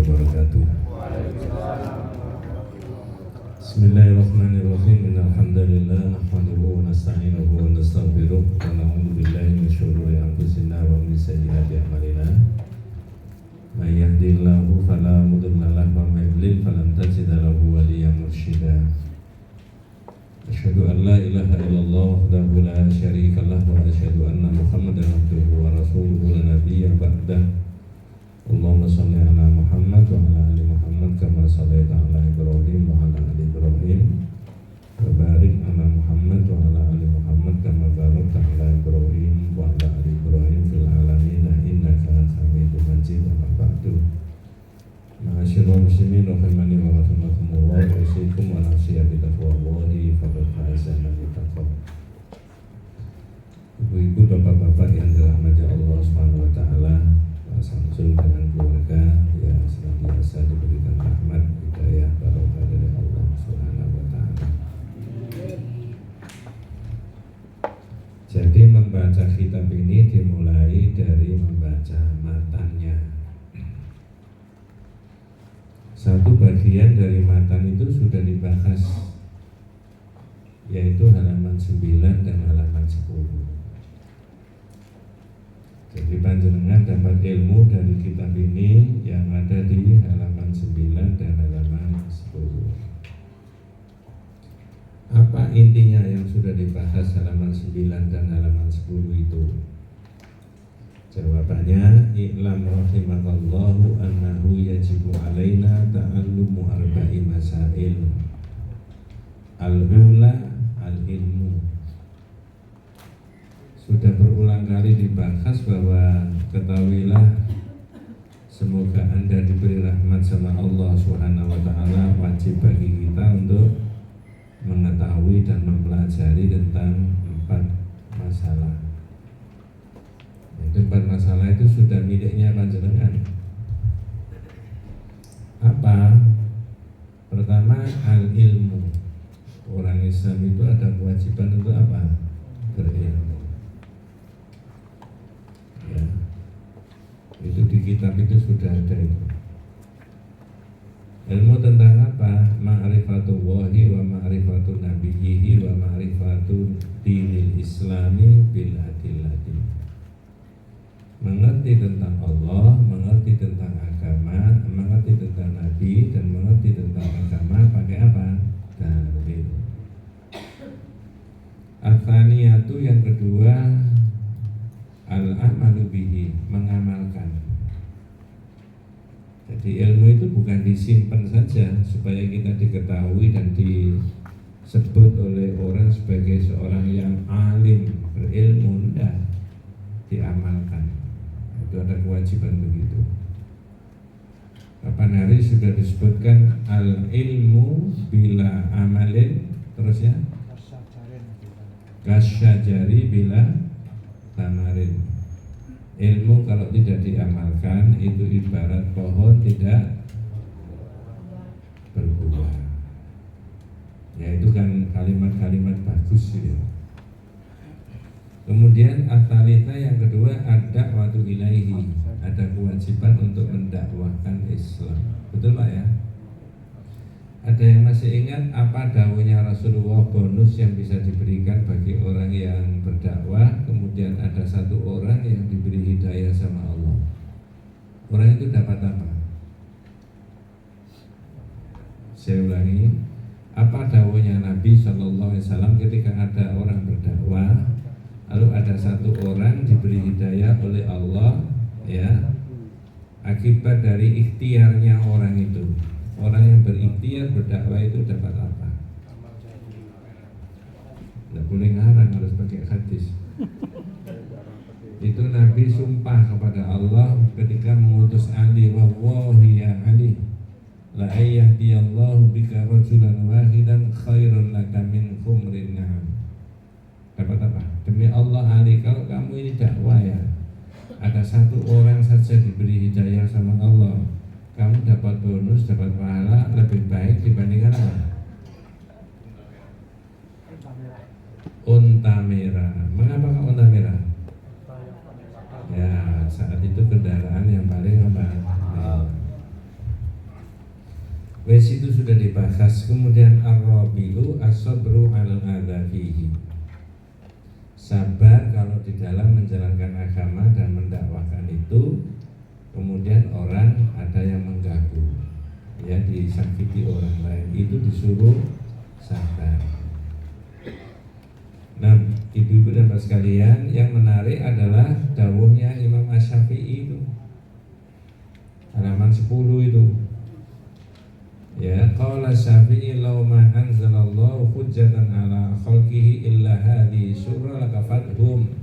wabarakatuh. Bismillahirrahmanirrahim. Innal hamdalillah nahmaduhu wa nasta'inuhu wa nastaghfiruh wa na'udzu billahi min shururi anfusina wa min sayyiati a'malina. May yahdihillahu fala mudilla lahu wa may yudlil falan tajida lahu waliyyan mursyida. Asyhadu an la ilaha illallah wahdahu la syarika lah wa asyhadu anna Muhammadan abduhu wa rasuluhu la nabiyya ba'dah. Allahumma shalli ala Muhammad wa ala ali Muhammad kama shallaita ala Ibrahim wa ala ali Ibrahim wa barik ala Muhammad wa ala ali Muhammad kama barakta ala Ibrahim wa ala ali Ibrahim fil alamin innaka Hamidum Majid. Amma ba'du. Ma'asyiral muslimin rahimani wa rahimakumullah, usikum wa nafsi bi taqwallahi faqad faza man yattaqwa. Ibu-ibu, bapak-bapak yang dirahmati Allah Subhanahu wa taala, Pak Samsul dengan keluarga yang senantiasa diberikan rahmat, hidayah, barokah dari Allah Subhanahu wa taala. Jadi membaca kitab ini dimulai dari membaca matannya. Satu bagian dari matan itu sudah dibahas, yaitu halaman 9 dan halaman 10. Jadi panjenengan dapat ilmu dari kitab ini yang ada di halaman 9 dan halaman 10. Apa intinya yang sudah dibahas halaman 9 dan halaman 10 itu? Jawabannya, i'lam rahimakallahu annahu yajibu alaina ta'allumu arba'i masail. Al-ula al-ilmu. Sudah berulang kali dibahas bahwa ketahuilah, semoga Anda diberi rahmat sama Allah Subhanahu wa taala, wajib bagi kita untuk mengetahui dan mempelajari tentang 4 masalah. Itu 4 masalah itu sudah miliknya panjenengan. Apa? Pertama, al-ilmu. Orang Islam itu ada kewajiban untuk apa? Berilmu. Ya. Itu di kitab itu sudah ada itu. Ilmu tentang apa? Ma'rifatullahi wa ma'rifatu nabiyyihi wa ma'rifatu dinil islami bil adillati. Mengerti tentang Allah, mengerti tentang agama, mengerti tentang Nabi, dan mengerti tentang agama pakai apa? Dalil. Al-thaniyatu, yang kedua, al-amalu bihi, mengamalkan. Jadi ilmu itu bukan disimpan saja supaya kita diketahui dan disebut oleh orang sebagai seorang yang alim, berilmu, enggak, diamalkan. Itu ada kewajiban begitu. Kapan hari sudah disebutkan al-ilmu bila amalin, terusnya kasyajari bila tamarin. Ilmu kalau tidak diamalkan itu ibarat pohon tidak berbuah. Ya, itu kan kalimat-kalimat bagus ya. Kemudian at-talitha, yang kedua, ada waktu ilaihi, ada kewajiban untuk mendakwahkan Islam. Betul Pak ya? Ada yang masih ingat apa dawuhnya Rasulullah, bonus yang bisa diberikan bagi orang yang berdakwah? Kemudian ada satu orang yang diberi hidayah sama Allah. Orang itu dapat apa? Saya ulangi, apa dawuhnya Nabi SAW ketika ada orang berdakwah, lalu ada satu orang diberi hidayah oleh Allah, ya, akibat dari ikhtiarnya orang itu. Orang yang berikhtiar berdakwah itu dapat apa? Tidak boleh ngarang, harus pakai hadis. Itu Nabi sumpah kepada Allah ketika mengutus Ali, wallahi ya Ali, la ayyahdiyallahu bika rajulan wahidan khairun laka min humrin na'am. Dapat apa? Demi Allah Ali, kalau kamu ini dakwah ya, ada satu orang saja diberi hidayah sama Allah, kamu dapat bonus, dapat pahala lebih baik dibandingkan apa? Unta merah. Mengapa unta merah? Ya, saat itu kendaraan yang paling apa? Wes itu sudah dibahas. Kemudian ar-rabi'u as-sabru 'alal adza fihi. Sabar kalau di dalam menjalankan agama dan mendakwahkan itu, kemudian orang ada yang mengganggu, ya, disakiti orang lain, itu disuruh sabar. Nah, ibu-ibu dan bapak sekalian, yang menarik adalah dawuhnya Imam Asy-Syafi'i itu halaman 10 itu. Ya, qala Syafi'i law ma anzalallahu hujjatan ala khalqihi illa hadhihi surah lakafathum.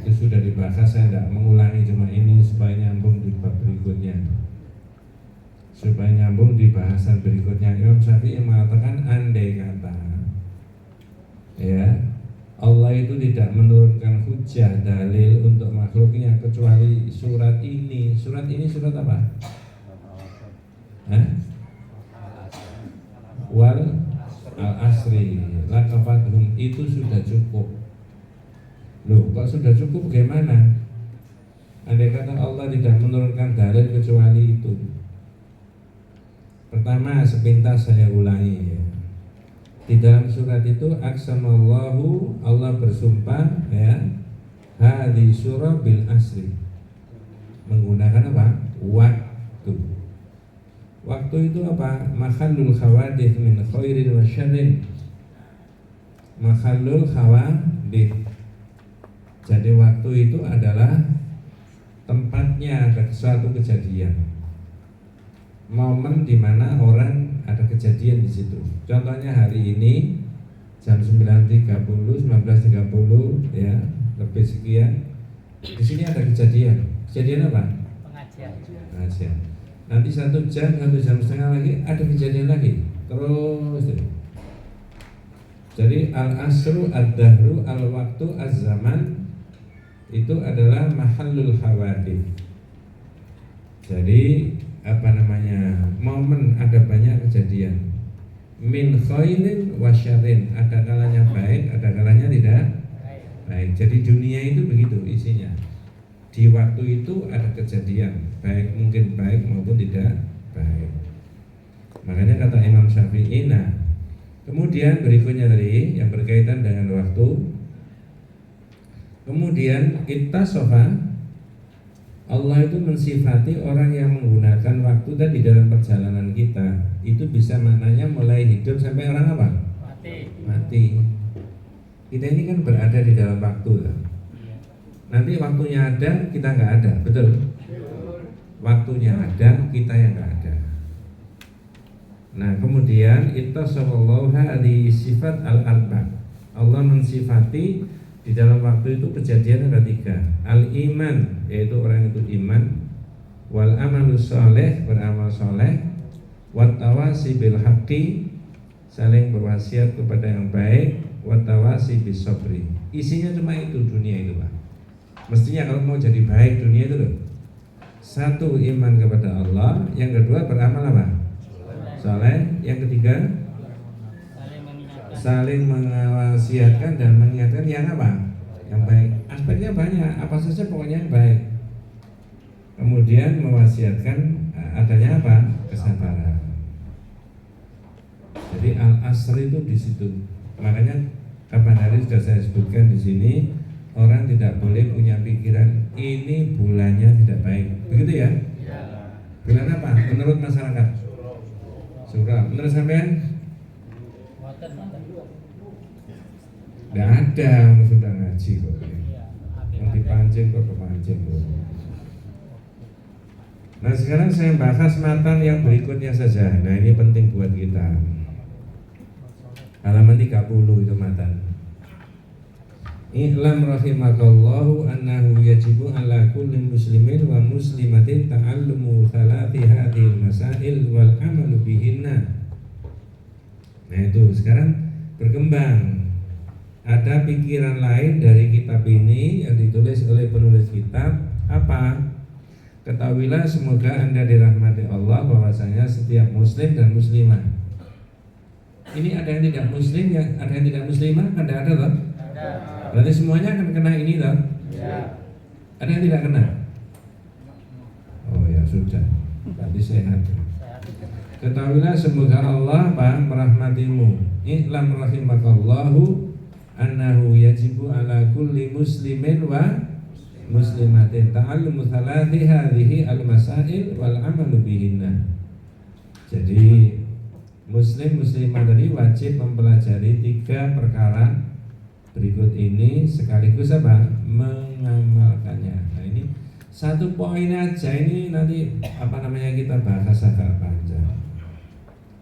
Itu sudah dibahas, saya tidak mengulangi, cuma ini supaya nyambung di bab berikutnya, supaya nyambung di bahasan berikutnya. Imam Syafi'i mengatakan andai kata, ya, Allah itu tidak menurunkan hujjah dalil untuk makhluknya kecuali surat ini. Surat ini surat apa? Wal al-asri lakafathum, itu sudah cukup. Loh, kok sudah cukup bagaimana? Andai kata Allah tidak menurunkan dalil kecuali itu. Pertama, sepintas saya ulangi, ya. Di dalam surat itu aqsamallahu, Allah bersumpah, ya, hadhi surah bil asri, menggunakan apa? Waktu. Waktu itu apa? Makhallul khawadith min khairin wa syarrin. Makhallul khawadith. Jadi waktu itu adalah tempatnya ada suatu kejadian, momen di mana orang ada kejadian di situ. Contohnya hari ini jam 9.30, 19.30, ya, lebih sekian. Di sini ada kejadian. Kejadian apa? Pengajian. Nanti 1 jam, 1 jam setengah lagi ada kejadian lagi. Terus. Jadi al-asru ad-dahru al-waktu az-zaman itu adalah mahallul hawadith. Jadi apa namanya, momen ada banyak kejadian. Min khairin wa syarrin, ada kalanya baik, ada kalanya tidak baik. Jadi dunia itu begitu isinya. Di waktu itu ada kejadian, baik mungkin baik maupun tidak baik. Makanya kata Imam Syafi'i. Nah, kemudian berikutnya tadi yang berkaitan dengan waktu. Kemudian ittasofa, Allah itu mensifati orang yang menggunakan waktu tadi dalam perjalanan kita. Itu bisa maknanya mulai hidup sampai orang apa? Mati. Kita ini kan berada di dalam waktu kan? Nanti waktunya ada, kita nggak ada, betul? Waktunya ada, kita yang nggak ada. Nah, kemudian ittasallallahu hadhihi sifat al-arba. Allah mensifati di dalam waktu itu kejadian ada 3. Al-iman, yaitu orang itu iman. Wal amalus soleh, beramal soleh. Wat tawasi bil haqqi, saling berwasiat kepada yang baik. Wat tawasi bis sabri. Isinya cuma itu dunia itu, Pak. Mestinya kalau mau jadi baik dunia itu loh, 1, iman kepada Allah. Yang kedua, beramal apa? Soleh. Yang ketiga, saling mewasiatkan dan mengingatkan yang apa? Yang baik. Aspeknya banyak, apa saja pokoknya yang baik. Kemudian mewasiatkan adanya apa? Kesabaran. Jadi al-asr itu di situ. Makanya kapan hari sudah saya sebutkan di sini, orang tidak boleh punya pikiran ini bulannya tidak baik. Begitu ya? Bulan apa? Menurut masyarakat? Surah. Menurut sampean? Tidak ada, sudah ngaji kok. Mau dipancing kok kepancing kok. Nah, sekarang saya bahas matan yang berikutnya saja. Nah, ini penting buat kita. Halaman 30 itu matan. I'lam rahimakallahu annahu yajibu ala kulli muslimin wa muslimatin ta'allumu thalathi hadhil masail wal amalu bihinna. Nah, itu sekarang berkembang. Ada pikiran lain dari kitab ini yang ditulis oleh penulis kitab. Apa? Ketahuilah semoga Anda dirahmati Allah bahwasanya setiap muslim dan muslimah. Ini ada yang tidak muslim, ada yang tidak muslimah, ada loh. Berarti semuanya akan kena ini loh. Ada yang tidak kena? Oh ya sudah, berarti sehat. Ketahuilah semoga Allah merahmatimu. I'lam rahimakallahu annahu yajibu ala kulli muslimin wa muslimatin ta'allumu thalathi hadhihi al-masail wal amalu bihinna. Jadi muslimah tadi wajib mempelajari 3 perkara berikut ini sekaligus apa? Mengamalkannya. Nah, ini 1 poin aja, ini nanti kita bahas agak panjang.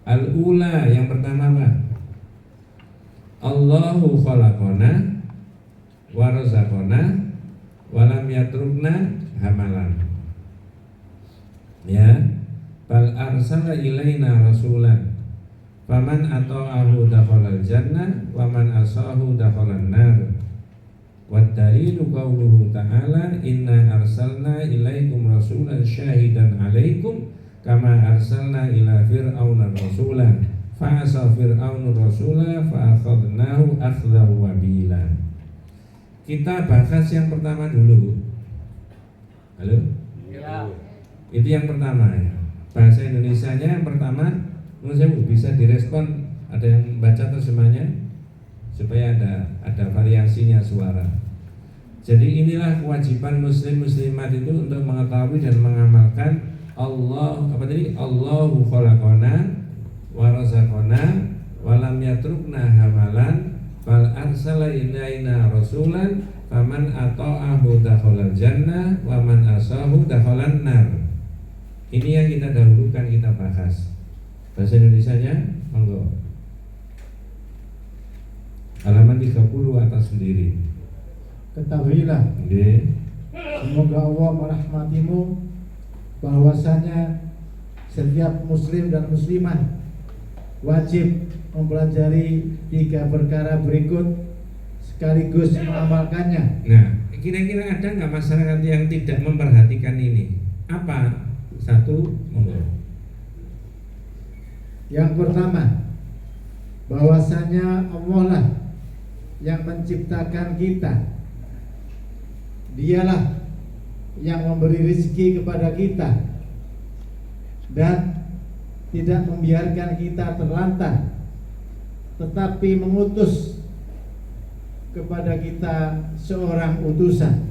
Al-ula, yang pertama apa? Allahu khalaqana wa razaqana wa lam yatrukna hamalan. Ya, bal arsala ilaina rasulan faman ata'ahu dakhalal jannah wa man asahu dakhalan nar. Wa dalilu qauluhu ta'ala inna arsalna ilaikum rasulan syahidan alaikum kama arsalna ila fir'auna rasulan fa'asa fir'aunu rasula fa'akhadnahu akhdahu wabila. Kita bahas yang pertama dulu. Halo? Ya. Itu yang pertama ya. Bahasa Indonesianya yang pertama, menurut bisa direspon, ada yang baca terjemahnya supaya ada variasinya suara. Jadi inilah kewajiban muslimat itu untuk mengetahui dan mengamalkan Allahu khalaqana wa razaqana wa lam yatrukna hamalan bal arsala ilaina rasulan faman ata'ahu dakhalal jannah wa man asahu dakhalan nar. Ini yang kita dahulukan, kita bahas. Bahasa Indonesianya monggo. Halaman 30 atas sendiri. Ketahuilah, semoga Allah merahmatimu, bahwasanya setiap muslim dan muslimah wajib mempelajari 3 perkara berikut sekaligus mengamalkannya. Nah, kira-kira ada nggak masyarakat yang tidak memperhatikan ini? Apa? 1, monggo. Yang pertama, bahwasanya Allah lah yang menciptakan kita. Dialah yang memberi rezeki kepada kita dan tidak membiarkan kita terlantar, tetapi mengutus kepada kita seorang utusan.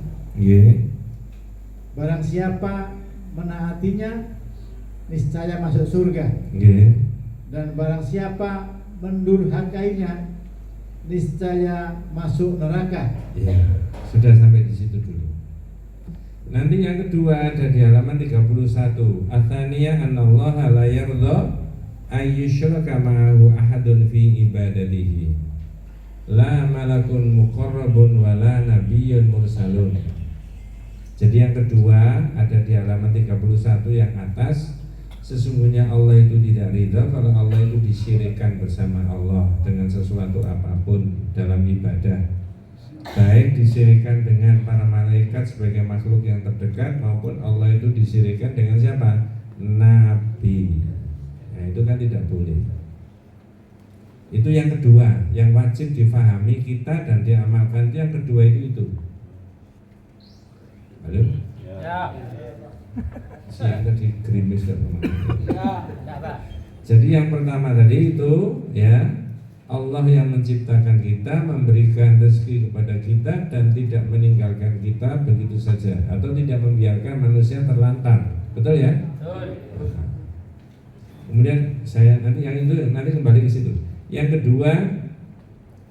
Barang siapa menaatinya, niscaya masuk surga. Dan barang siapa mendurhakainya, niscaya masuk neraka. Sudah sampai di situ dulu. Nanti yang kedua ada di halaman 31. Atsaniyah annallaha la yardha ayyushraka ma'ahu ahadun fi ibadatihi. La malakun muqarrabun wa la nabiyyun mursalun. Jadi yang kedua ada di halaman 31 yang atas. Sesungguhnya Allah itu tidak ridha kalau Allah itu disyirikkan bersama Allah dengan sesuatu apapun dalam ibadah. Baik disyirikkan dengan para malaikat sebagai makhluk yang terdekat, maupun Allah itu disyirikkan dengan siapa? Nabi. Nah, itu kan tidak boleh. Itu yang kedua, yang wajib difahami kita dan diamalkan. Yang kedua itu. Halo? Ya. Siang tadi gerimis kan. Jadi yang pertama tadi itu ya, Allah yang menciptakan kita, memberikan rezeki kepada kita dan tidak meninggalkan kita begitu saja, atau tidak membiarkan manusia terlantar. Betul ya? Betul. Kemudian saya nanti kembali ke situ. Yang kedua,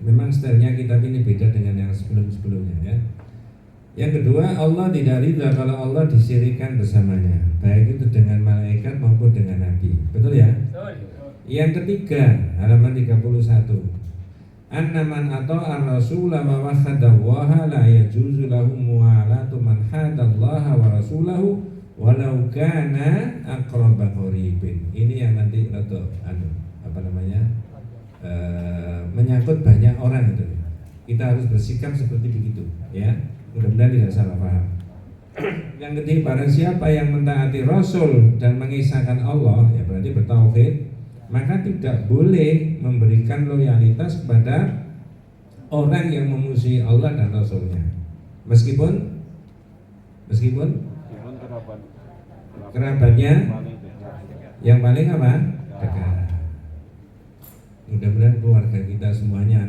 memang stylenya kitab ini beda dengan yang sebelum-sebelumnya ya. Yang kedua, Allah tidak ridha kalau Allah disyirikkan bersamanya, baik itu dengan malaikat maupun dengan nabi. Betul ya? Betul. Yang ketiga, halaman 31. Annaman ata'a ar-rasula wa wahadallaha la yajuzu lahu mu'alatu man hadallaha wa rasulahu walau kana aqraba qaribin. Ini yang nanti menyangkut banyak orang itu. Kita harus bersikap seperti begitu, ya. Mudah-mudahan tidak salah paham. Yang ketiga, barang siapa yang mentaati Rasul dan mengisahkan Allah, ya berarti bertauhid, maka tidak boleh memberikan loyalitas kepada orang yang memusuhi Allah dan Rasulnya, meskipun kerabatnya yang paling apa? Dekat. Mudah-mudahan keluarga kita semuanya,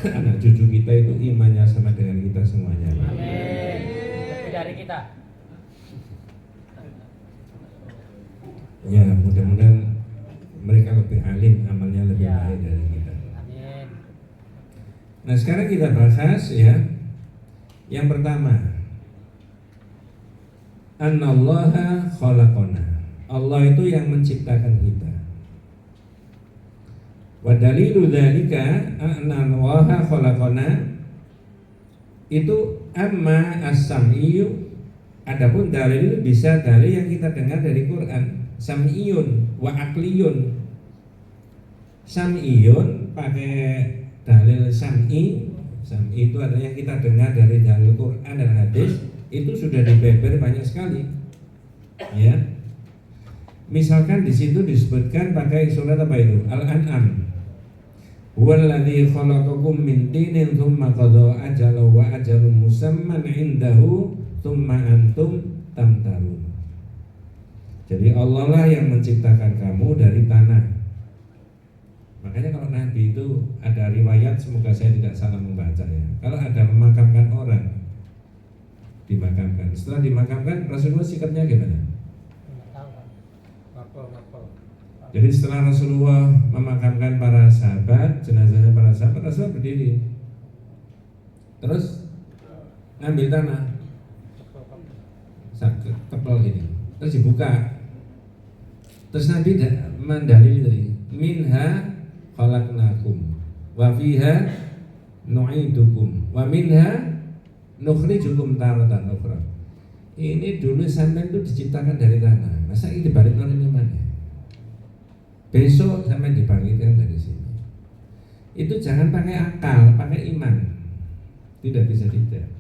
anak cucu kita itu imannya sama dengan kita semuanya. Amin. Lebih dari kita. Ya, mudah-mudahan mereka lebih alim, amalnya lebih Ya. baik dari kita. Amin. Nah, sekarang kita bahas ya. Yang pertama, Annallaha khalaqana. Allah itu yang menciptakan kita. Wa dalilu dzalika annallaha khalaqana itu amma as-sam'iyyu. Adapun dalil bisa dalil yang kita dengar dari Quran, sam'iyun wa aqliyun. Sam'iyun pakai dalil sam'i. Sam'i itu artinya kita dengar dari dalil Quran dan hadis, itu sudah dibeber banyak sekali. Ya. Misalkan di situ disebutkan pakai surat apa itu? Al-An'am. Huwallazi khalaqakum min tinin tsumma qada ajalan wa ajalun musamman 'indahu tsumma antum tamtarun. Jadi Allah lah yang menciptakan kamu dari tanah. Makanya kalau Nabi itu ada riwayat, semoga saya tidak salah membaca ya. Kalau ada memakamkan orang, dimakamkan. Setelah dimakamkan, Rasulullah sikapnya gimana? Jadi setelah Rasulullah memakamkan para sahabat, jenazahnya para sahabat, Rasulullah berdiri. Terus ngambil tanah, tebal gini, terus dibuka. Terus Nabi mendalili tadi, minha khalaqnakum wa fiha nu'idukum wa minha nukhrijukum taratan ukhra. Ini dulu sampai itu diciptakan dari tanah. Masa ini dibalik oleh mana? Besok sampai dibangkitkan dari sini. Itu jangan pakai akal, pakai iman. Tidak bisa tidak.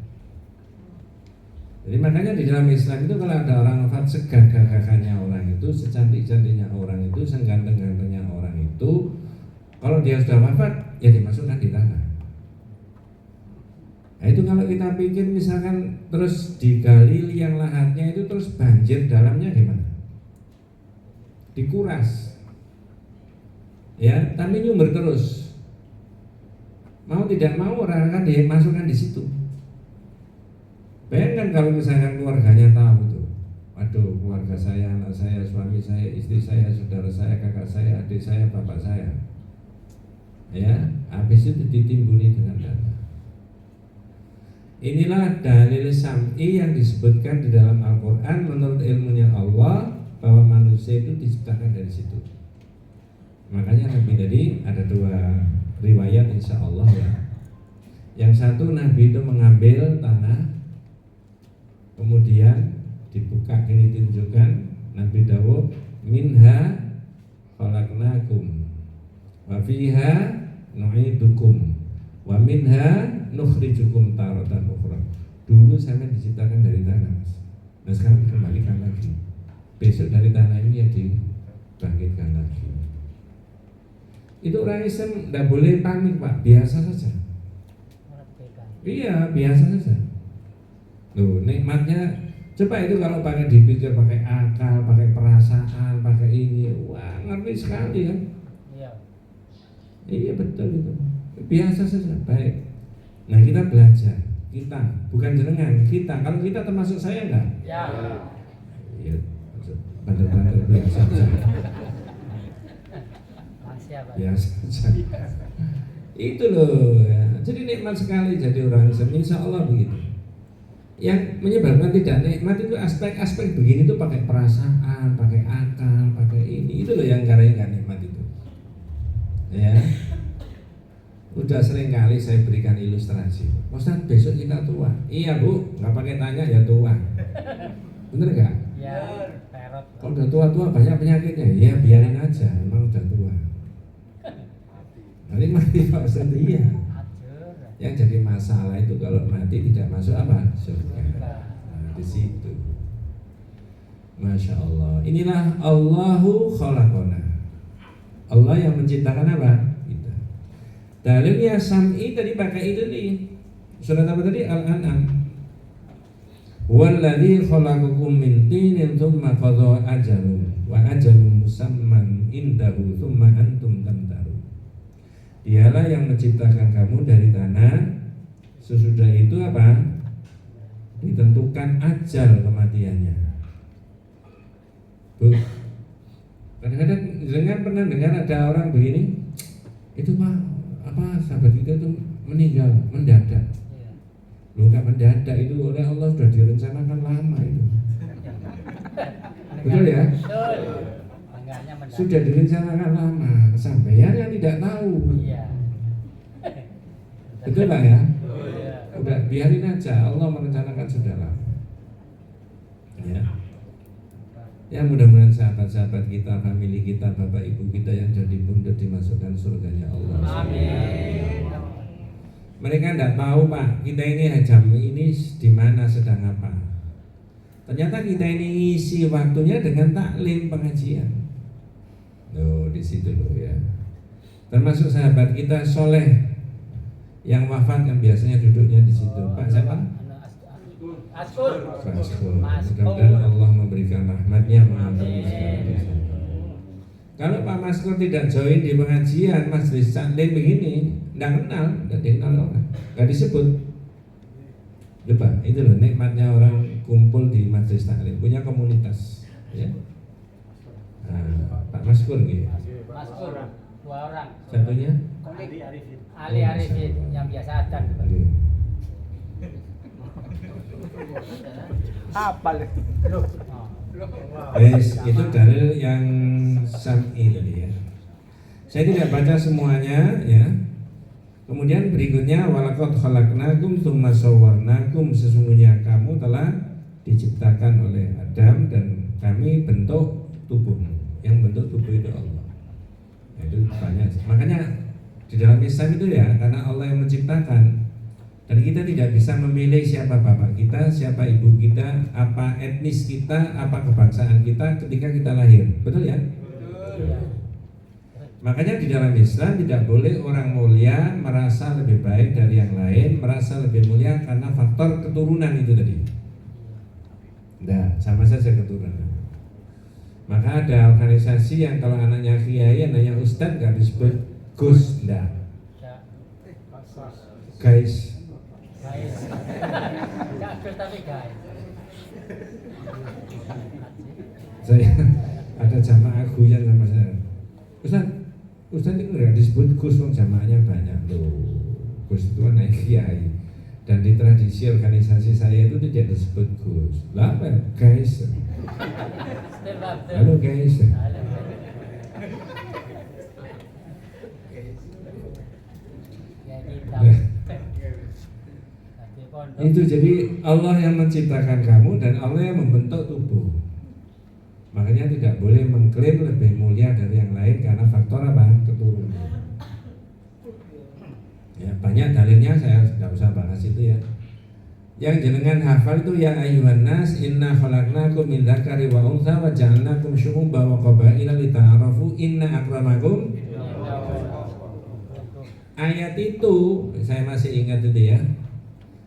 Jadi makanya di dalam Islam itu kalau ada orang wafat, segagah-gagahnya orang itu, secantik-cantiknya orang itu, sengganteng-gantengnya orang itu, kalau dia sudah wafat, ya dimasukkan di tanah. Nah itu kalau kita pikir misalkan terus digali liang lahatnya itu terus banjir dalamnya gimana? Dikuras. Ya, tapi nyumber terus. Mau tidak mau orang akan dimasukkan di situ. Bayangkan kalau misalkan keluarganya tahu tuh, waduh keluarga saya, anak saya, suami saya, istri saya, saudara saya, kakak saya, adik saya, bapak saya. Ya, habis itu ditimbuni dengan tanah. Inilah dalil sam'i yang disebutkan di dalam Al-Quran menurut ilmunya Allah bahwa manusia itu diciptakan dari situ. Makanya Nabi tadi ada dua riwayat insya Allah ya. Yang satu Nabi itu mengambil tanah, kemudian dibuka, ini tunjukkan Nabi Dawud minha khalaqnakum wa fiha nu'idukum wa minha nukhrijukum taratan ukhra. Dulu sampai diciptakan dari tanah, Mas. Nah sekarang dikembalikan lagi. Besok dari tanah ini ya dibangkitkan lagi. Itu orang Islam tidak boleh panik Pak, biasa saja. Iya, biasa saja. Loh, nikmatnya coba itu kalau pakai dipikir, pakai akal, pakai perasaan, pakai ini, wah ngeri sekali kan? Iya. Iya betul itu. Biasa saja, baik. Nah kita belajar, kita bukan jenengan, kita. Kalau kita termasuk saya enggak? Ya. Iya, bandar-bandar biasa saja. Biasa saja. Itu loh ya. Jadi nikmat sekali jadi orang Islam, insya Allah begitu. Yang menyebabkan tidak nikmat itu aspek-aspek begini tuh pakai perasaan, pakai akal, pakai ini. Itu loh yang karena nggak nikmat itu. Ya. Udah sering kali saya berikan ilustrasi. Ustaz besok kita tua. Iya Bu, nggak pakai tanya ya tua. Bener nggak? Ya. Kalau udah tua-tua banyak penyakitnya. Ya biarin aja, emang udah tua. Nanti mati Pak Ustaz, iya. Yang jadi masalah itu kalau mati tidak masuk apa? Surga. Nah, di situ. Masya Allah. Inilah Allahu khalaqana. Allah yang menciptakan apa? Kita. Dalilnya sam'i tadi pakai itu nih. Surat apa tadi? Al-An'am. Wallazi khalaqakum min tinin tsumma qada ajalun wa ajalun ba'dahu tsumma antum tamtarun. Dialah yang menciptakan kamu dari tanah, sesudah itu apa? Ditentukan ajal kematiannya. Bu, kadang-kadang jangan pernah dengar ada orang begini, itu Pak, apa sahabat kita itu meninggal mendadak. Lu nggak mendadak, itu oleh Allah sudah direncanakan lama itu. Betul ya? Betul. Enggaknya mendadak. Sudah direncanakan lama, sampai yang tidak tahu. Iya. Betul lah ya? Iya. Udah biarin aja, Allah merencanakan sudah lama. Ya. Ya mudah-mudahan sahabat-sahabat kita, famili kita, bapak ibu kita yang jadi bundut dimasukkan surganya Allah. Amin. Mereka tidak tahu Pak, kita ini jam ini di mana sedang apa. Ternyata kita ini ngisi waktunya dengan taklim pengajian. Loh, di situ loh ya. Termasuk sahabat kita Soleh yang wafat yang biasanya duduknya di situ. Pak siapa? Askur. Pak Askur. Mudah-mudahan Allah memberikan rahmatnya mengampuni segala dosa. Kalau Pak Maskur tidak join di pengajian majelis taklim begini, tidak kenal, tidak dikenal orang, nggak disebut. Coba, itu loh nikmatnya orang kumpul di majelis taklim, punya komunitas. Ya. Nah, Pak Maskur gitu. Maskur 2 orang. Satunya? Ali Arifin yang biasa adzan. Apal. Itu dalil yang sam'i tadi ya. Saya tidak baca semuanya ya. Kemudian berikutnya walaqad khalaqnakum tsumma sawwarnakum, sesungguhnya kamu telah diciptakan oleh Adam dan kami bentuk tubuhmu. Yang bentuk tubuh itu Allah. Nah, itu banyak. Makanya di dalam Islam itu ya, karena Allah yang menciptakan. Dan kita tidak bisa memilih siapa bapak kita, siapa ibu kita, apa etnis kita, apa kebangsaan kita ketika kita lahir. Betul ya? Betul. Makanya di dalam Islam tidak boleh orang mulia merasa lebih baik dari yang lain, merasa lebih mulia karena faktor keturunan itu tadi. Nah, sama saja keturunan. Maka ada organisasi yang kalau anaknya kiai, anaknya ustadz gak disebut Gus, enggak. Guys. Saya ada jamaah guyan sama saya. Ustaz itu nggak disebut Gus, jamaahnya banyak loh. Gus itu anak kiai. Dan di tradisi organisasi saya itu tidak disebut Gus. Lah apa? Guys. Halo guys. Itu jadi Allah yang menciptakan kamu dan Allah yang membentuk tubuh. Makanya tidak boleh mengklaim lebih mulia dari yang lain karena faktor apa? Keturunan. Ya, banyak dalilnya, saya tidak usah bahas itu ya. Yang jenengan hafal itu ya ayyuhan nas inna khalaqnakum min dzakari wa untha wa ja'alnakum syu'uban wa qabaila lita'arafu inna akramakum. Ayat itu saya masih ingat itu ya.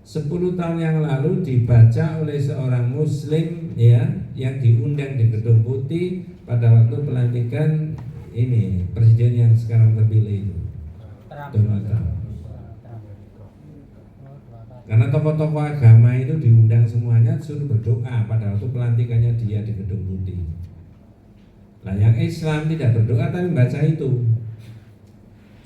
10 tahun yang lalu dibaca oleh seorang muslim ya, yang diundang di Gedung Putih pada waktu pelantikan ini presiden yang sekarang terpilih itu, Donald Trump. Karena tokoh-tokoh agama itu diundang semuanya suruh berdoa pada waktu pelantikannya dia di Gedung Putih. Nah, yang Islam tidak berdoa tapi membaca itu.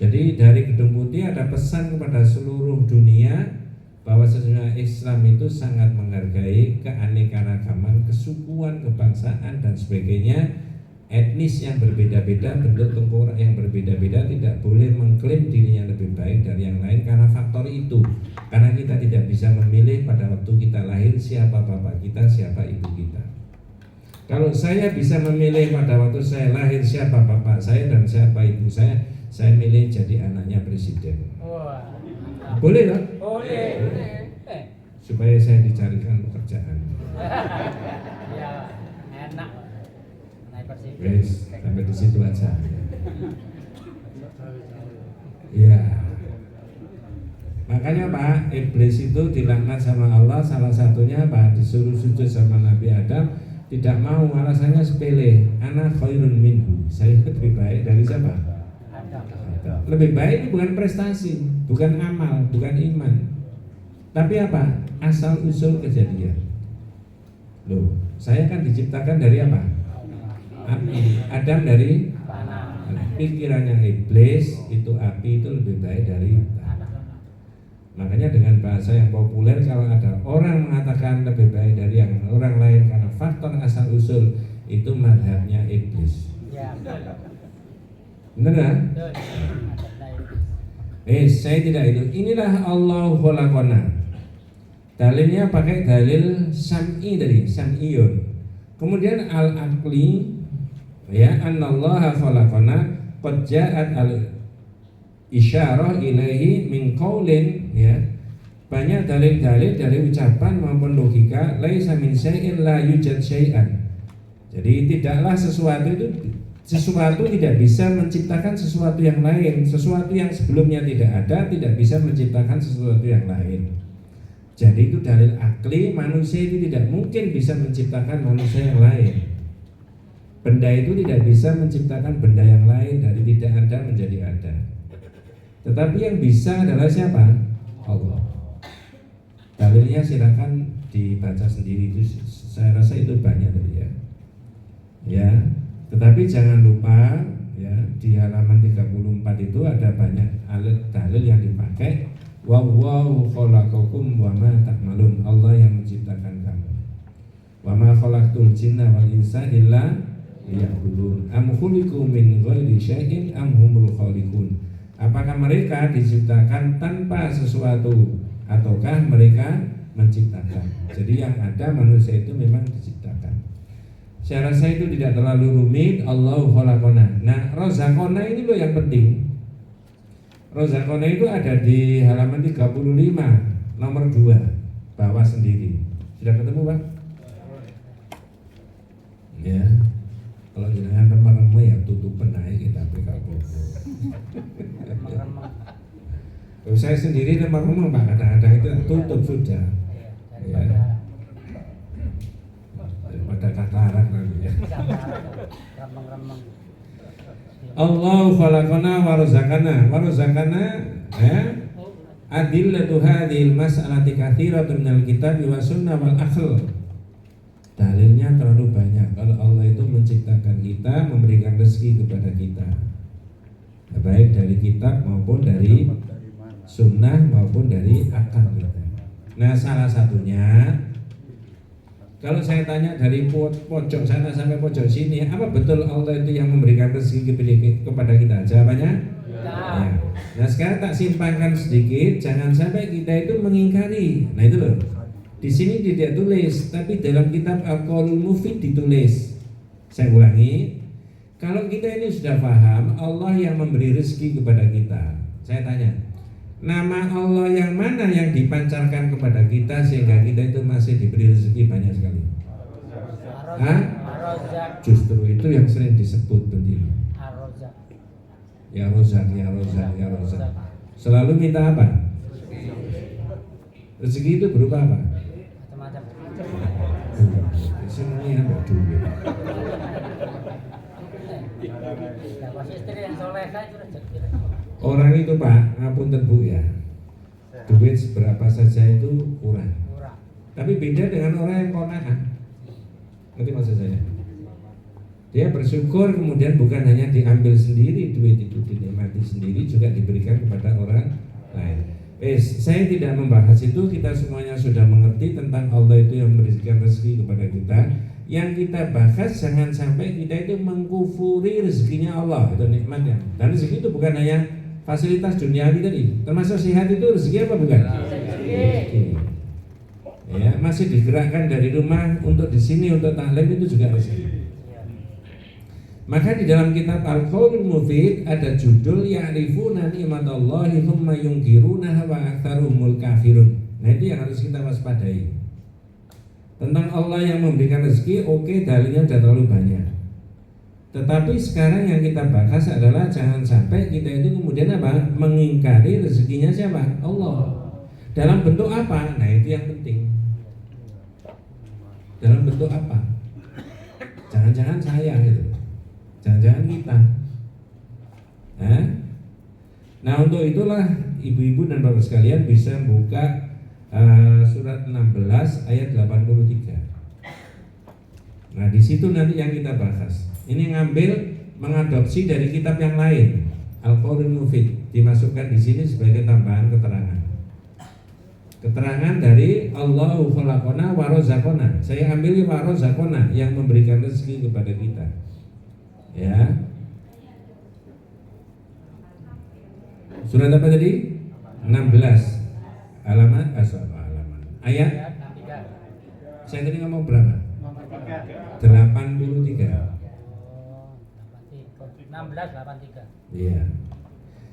Jadi dari Gedung Putih ada pesan kepada seluruh dunia bahwa sesungguhnya Islam itu sangat menghargai keanekaragaman, kesukuan, kebangsaan dan sebagainya, etnis yang berbeda-beda, bentuk tengkorak yang berbeda-beda, tidak boleh mengklaim dirinya lebih baik dari yang lain karena faktor itu. Karena kita tidak bisa memilih pada waktu kita lahir siapa bapak kita, siapa ibu kita. Kalau saya bisa memilih pada waktu saya lahir siapa bapak saya dan siapa ibu saya milih jadi anaknya presiden. Boleh kan? Boleh. Supaya saya dicarikan pekerjaan. Ya, enak. Naik persib. Guys, sampai di situ aja. Ya. Makanya Pak, iblis itu dilaknat sama Allah, salah satunya Pak disuruh sujud sama Nabi Adam, Tidak mau, alasannya sepele. Ana khairun minhu. Saya lebih baik dari siapa? Adam. Lebih baik bukan prestasi, bukan amal, bukan iman. Tapi apa? Asal usul kejadian. Loh, saya kan diciptakan dari apa? Api. Adam dari Tanah. pikirannya iblis itu api itu lebih baik dari tanah. Makanya dengan bahasa yang populer, kalau ada orang mengatakan lebih baik dari yang orang lain karena faktor asal usul, itu madhabnya iblis. Ya. Benar kan? Betul. Saya tidak itu. Inilah Allah khalaqana. Dalilnya pakai dalil sam'i dari sam'iyun. Kemudian al-aqli, ya, annallaha khalaqana qad ja'at al-isyarah ilaihi min qaulin, ya. Banyak dalil-dalil dari ucapan maupun logika, laisa min syai'in la yujad syai'an. Jadi tidaklah sesuatu tidak bisa menciptakan sesuatu yang lain. Sesuatu yang sebelumnya tidak ada tidak bisa menciptakan sesuatu yang lain. Jadi itu dalil akli, manusia itu tidak mungkin bisa menciptakan manusia yang lain. Benda itu tidak bisa menciptakan benda yang lain dari tidak ada menjadi ada. Tetapi yang bisa adalah siapa? Allah. Dalilnya silakan dibaca sendiri, itu saya rasa itu banyak tadi ya. Ya, tetapi jangan lupa ya, di halaman 34 itu ada banyak alat dalil yang dipakai. Wallahu khalaqakum wa ma ta'malun. Allah yang menciptakan kamu. Wa ma khalaqtul jinna wal insa illa liya'budun. Am khuliqu min ghairi syai'in am humul khaliqun. Apakah mereka diciptakan tanpa sesuatu ataukah mereka menciptakan? Jadi yang ada manusia itu memang diciptakan. Saya rasa itu tidak terlalu rumit. Allahu khalaqana. Nah, rozakona ini loh yang penting. Rozakona itu ada di halaman 35 nomor 2 bawah sendiri. Sudah ketemu, Pak? Ya. Kalau jangan remeh-remeh ya tutupan naik kita PKP. Saya sendiri remeh-remeh Pak, kadang-kadang itu tutup sudah. Ya. Daripada katarak nanti ya. Allah khalaqana wa razaqana ya. Adillatu hadhil mas'alati katsiratun minal kitabi wa sunnah wal akhl. Dalilnya terlalu banyak. Kalau Allah itu menciptakan kita, memberikan rezeki kepada kita, baik dari kitab maupun dari sunnah maupun dari akal kita. Nah, salah satunya kalau saya tanya dari pojok sana sampai pojok sini, apa betul Allah itu yang memberikan rezeki kepada kita? Jawabannya ya. Nah, sekarang tak simpangkan sedikit, jangan sampai kita itu mengingkari. Nah itu loh. Di sini tidak tulis, tapi dalam kitab Al-Qaulul Mufid ditulis. Saya ulangi, kalau kita ini sudah paham Allah yang memberi rezeki kepada kita, saya tanya, nama Allah yang mana yang dipancarkan kepada kita sehingga kita itu masih diberi rezeki banyak sekali? Hah? Justru itu yang sering disebut begini. Ya Rozak, ya Rozak, ya Rozak. Selalu minta apa? Rezeki itu berupa apa? Semuanya ada duit. Orang itu Pak, ngapunten Bu ya, duit seberapa saja itu kurang. Tapi beda dengan orang yang kona'ah. Ngerti maksud saya? Dia bersyukur, kemudian bukan hanya diambil sendiri duit itu, dinikmati sendiri, juga diberikan kepada orang lain. Saya tidak membahas itu, kita semuanya sudah mengerti tentang Allah itu yang memberikan rezeki kepada kita. Yang kita bahas jangan sampai kita itu mengkufuri rezekinya Allah, itu nikmatnya. Dan rezeki itu bukan hanya fasilitas duniawi tadi, termasuk sehat itu rezeki apa bukan? Rezeki. Ya, masih digerakkan dari rumah untuk di sini untuk taklim itu juga rezeki. Maka di dalam kitab Al-Qaulul Mufid ada judul Ya'rifuna ni'matallahi thumma yungkirunaha wa aktsaruhumul kafirun. Nah itu yang harus kita waspadai. Tentang Allah yang memberikan rezeki, oke, dalilnya sudah terlalu banyak. Tetapi sekarang yang kita bahas adalah jangan sampai kita itu kemudian apa? Mengingkari rezekinya siapa? Allah. Dalam bentuk apa? Nah itu yang penting. Dalam bentuk apa? Jangan-jangan saya gitu. Jangan-jangan kita. Nah untuk itulah ibu-ibu dan bapak sekalian bisa buka surat 16 ayat 83. Nah di situ nanti yang kita bahas. Ini ngambil mengadopsi dari kitab yang lain. Al-Qaulul Mufid dimasukkan di sini sebagai tambahan keterangan. Keterangan dari Allahu khalaqana wa razaqana. Saya ambil wa razaqana yang memberikan rezeki kepada kita. Ya. Surat apa tadi? 16. Halaman ayat. Saya tadi ngomong berapa? 83. 1683. Iya.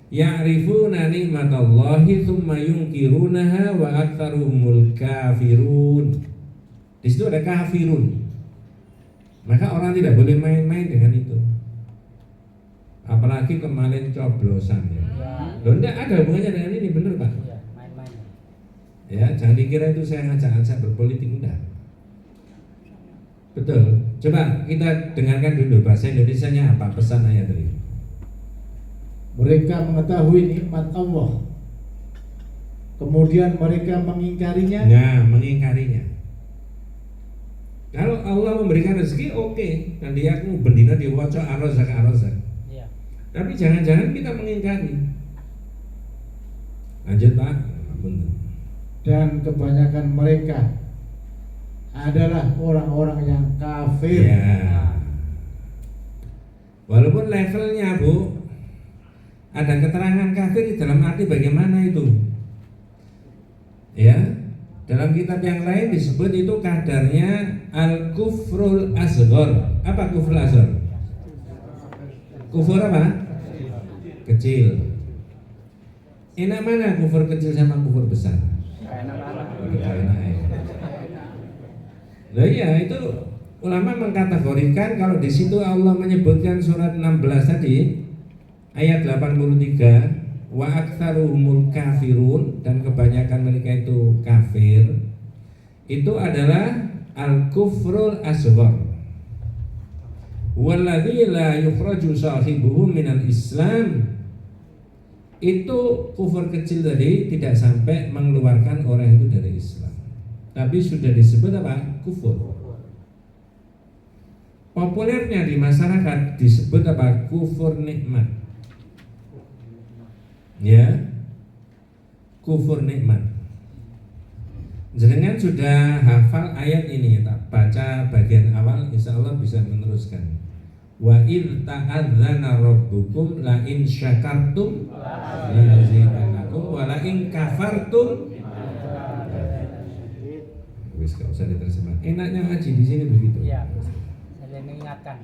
Ya'rifuna ni'matallahi tsumma yunkirunaha wa aktsaruhumul kafirun. Di situ ada kafirun. Maka orang tidak boleh main-main dengan itu. Apalagi kemarin coblosan ya. Loh enggak ada hubungannya dengan ini, bener Pak? Iya, main-main. Ya, jangan dikira itu saya ngajak-ngajak berpolitik, enggak. Betul. Coba kita dengarkan dulu bahasa Indonesianya apa pesan ayat tadi. Mereka mengetahui nikmat Allah, kemudian mereka mengingkarinya. Nah, mengingkarinya. Kalau Allah memberikan rezeki, oke. Nanti aku bendina diwaca arozak. Iya. Tapi jangan-jangan kita mengingkari. Lanjut Pak. Dan kebanyakan mereka adalah orang-orang yang kafir. Ya. Walaupun levelnya Bu, ada keterangan kafir di dalam arti bagaimana itu? Ya, dalam kitab yang lain disebut itu kadarnya al-kufrul asghar. Apa kufrul asghar? Kufur apa? Kecil. Enak mana kufur kecil sama kufur besar? Nah iya, itu ulama mengkategorikan kalau di situ Allah menyebutkan surat 16 tadi ayat 83 wa aktsaruhumul kafirun, dan kebanyakan mereka itu kafir, itu adalah al-kufrul asghar walladzi la yukhraju sahibuhu minal Islam. Itu kufur kecil tadi tidak sampai mengeluarkan orang itu dari Islam, tapi sudah disebut apa? Kufur. Populernya di masyarakat disebut apa? Kufur nikmat. Ya, kufur nikmat. Jenengan sudah hafal ayat ini, tak baca bagian awal, insya Allah bisa meneruskan. Wa idh ta'adzana rabbukum la in syakartum la azidannakum wa la in kafartum. Wis gak usah diterjemah. Enaknya ngaji di sini begitu. Iya. Saya mengingatkan.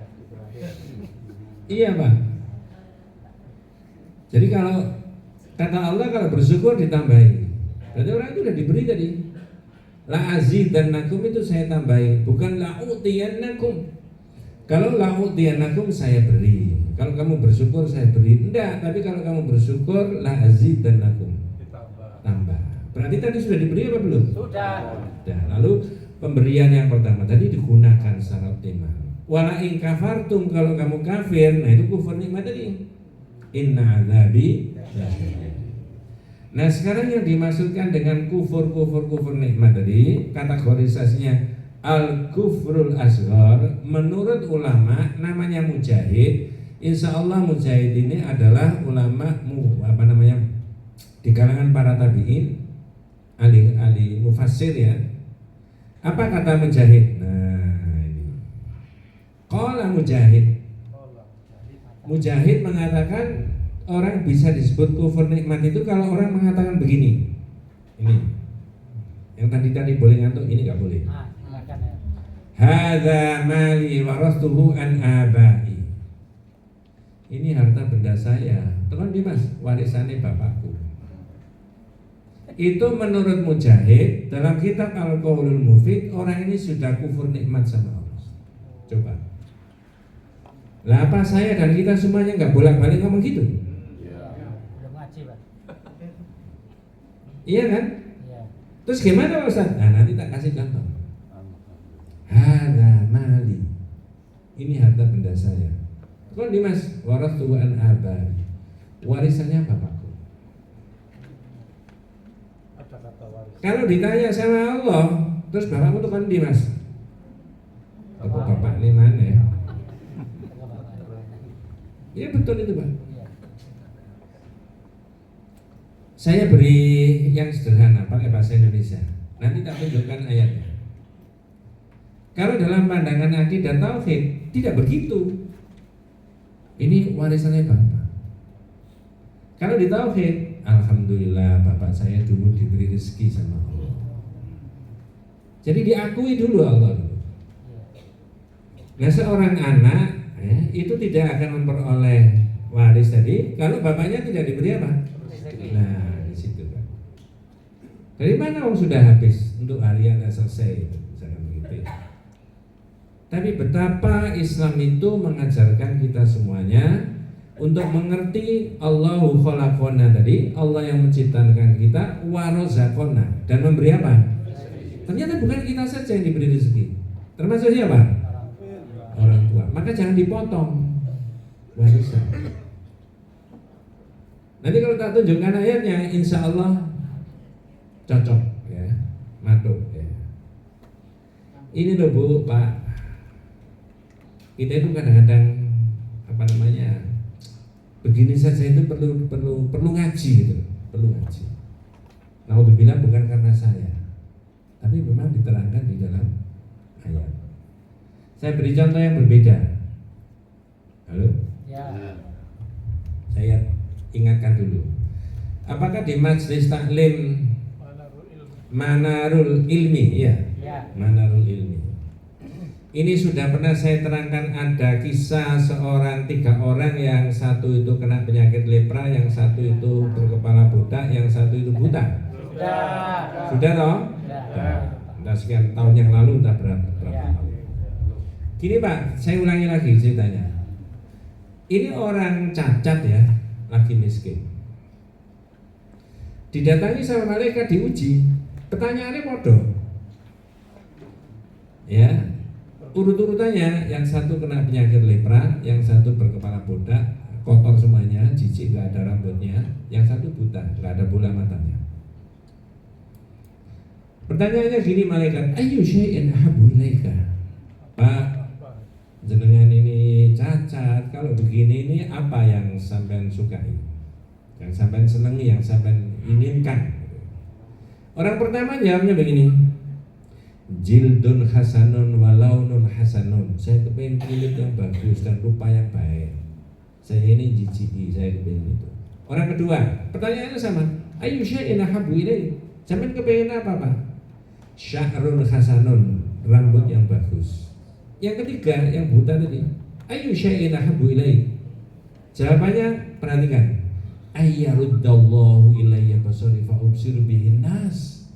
Iya Pak. Jadi kalau kata Allah, kalau bersyukur ditambahi. Berarti orang itu udah diberi tadi. La azidannakum itu saya tambahi, bukan la utiyannakum. Kalau la utiyannakum saya beri. Kalau kamu bersyukur saya beri. Enggak, tapi kalau kamu bersyukur la azidannakum. Tambah. Berarti tadi sudah diberi apa belum? Sudah. Lalu pemberian yang pertama tadi digunakan secara optimal. Wala in kafartum, kalau kamu kafir, nah itu kufur nikmat tadi. Inna azabi. Nah sekarang yang dimaksudkan dengan kufur nikmat tadi, kategorisasinya al-kufrul asghar, menurut ulama namanya mujahid. Insya Allah mujahid ini adalah ulama di kalangan para tabi'in, ahli mufassir ya. Apa kata mujahid? Nah ini qala mujahid. Mujahid mengatakan orang bisa disebut kufur nikmat itu kalau orang mengatakan begini. Ini yang tadi boleh ngantuk, ini nggak boleh. Hadza mali warastuhu an abai. Ini harta benda saya, teman Dimas, warisannya bapakku. Itu menurut Mujahid dalam kitab Al-Qaulul Mufid, orang ini sudah kufur nikmat sama Allah. Coba. Lah apa saya dan kita semuanya nggak bolak-balik ngomong gitu? Belum ngaji, Pak. Iya kan? Iya. Terus gimana Ustaz? Nah nanti tak kasih contoh. Hadza mali Ini harta benda saya. Kok Dimas? Warathu an abai. Warisannya bapakku. Ada kata waris. Kalau ditanya sama Allah, terus bapakmu tuh kan Dimas? Apa bapak ini mana ya? Ya betul itu Pak. Saya beri yang sederhana pakai bahasa Indonesia. Nanti tak tunjukkan ayatnya. Kalau dalam pandangan akidah tauhid tidak begitu. Ini warisannya bapak. Kalau di tauhid, alhamdulillah bapak saya dulu diberi rezeki sama Allah. Jadi diakui dulu Allah. Nah seorang anak itu tidak akan memperoleh waris tadi kalau bapaknya tidak diberi apa? Nah di situ kan. Dari mana orang sudah habis untuk harian selesai, misalkan begitu ya. Tapi betapa Islam itu mengajarkan kita semuanya untuk mengerti Allahu khalaqona tadi, Allah yang menciptakan kita, wa razaqona, dan memberi apa? Ternyata bukan kita saja yang diberi rezeki, termasuk siapa? Orang tua. Maka jangan dipotong warisan. Nanti kalau tak tunjukkan ayatnya, insya Allah cocok ya, maduk ya. Ini loh Bu, Pak, kita itu kadang-kadang apa namanya begini saja itu perlu ngaji gitu, perlu ngaji. Naudzubillah bukan karena saya, tapi memang diterangkan di dalam ayat. Saya beri contoh yang berbeda. Halo? Ya. Saya ingatkan dulu. Apakah di majelis taklim Manarul Ilmi? Ya. Manarul Ilmi. Ini sudah pernah saya terangkan, ada kisah seorang 3 orang, yang satu itu kena penyakit lepra, yang satu itu berkepala botak, yang satu itu buta. Sudah toh? Sudah sekian tahun yang lalu, entah berapa tahun. Gini Pak, saya ulangi lagi ceritanya. Ini orang cacat ya, lagi miskin. Didatangi sama malaikat, diuji. Pertanyaannya bodoh. Ya, urut-urutannya, yang satu kena penyakit lepra, yang satu berkepala botak, kotor semuanya, jijik, nggak ada rambutnya, yang satu buta, nggak ada bola matanya. Pertanyaannya gini malaikat, ayu syai'in ahabbu ilaika? Pak, jenengan ini cacat, kalau begini ini apa yang sampean sukai, yang sampean senangi, yang sampean inginkan? Orang pertama jawabnya begini, jildun hasanun walaunun hasanun. Saya kepingin kulit yang bagus dan rupa yang baik. Saya ini jijiki, saya kepingin itu. Orang kedua, pertanyaannya sama, ayu syai'in ahabbu ilaika? Sampean kepingin apa Pak? Sya'run hasanun, rambut yang bagus. Yang ketiga, yang buta tadi, ayu syai'in ahabbu ilaik? Jawabannya perhatikan, ayyaruddallahu ilayya basari fa ubsir bihin nas.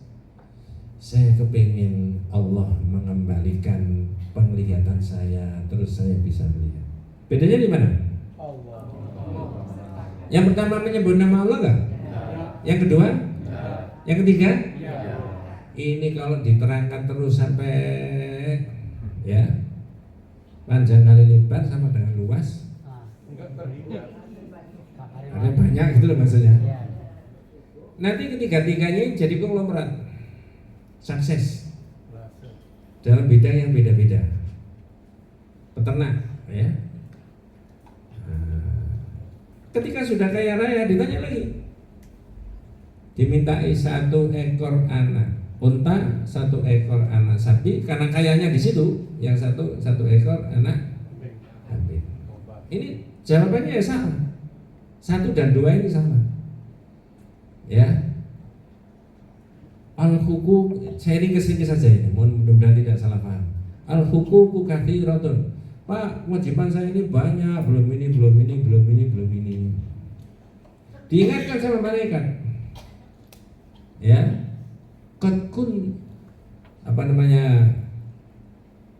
Saya kepingin Allah mengembalikan penglihatan saya, terus saya bisa melihat. Bedanya di mana? Allah. Yang pertama menyebut nama Allah enggak? Yang kedua? Yang ketiga? Ini kalau diterangkan terus sampai ya panjang kali lebar sama dengan luas, ada banyak gitu loh maksudnya. Nanti ketiga-tiganya jadi konglomerat, sukses dalam bidang yang beda-beda. Peternak ya. Ketika sudah kaya raya ditanya lagi, dimintai 1 ekor anak unta, 1 ekor anak sapi, karena kayanya di situ. Yang satu ekor anak kambing. Ini jawabannya ya sama. 1 dan 2 ini sama. Ya. Al-hukuk, saya ini kesini saja ini, mudah-mudahan tidak salah paham. Al-hukuku katsiratun. Pak, kewajiban saya ini banyak, belum ini. Diingatkan sama malaikat. Ya. Qad kun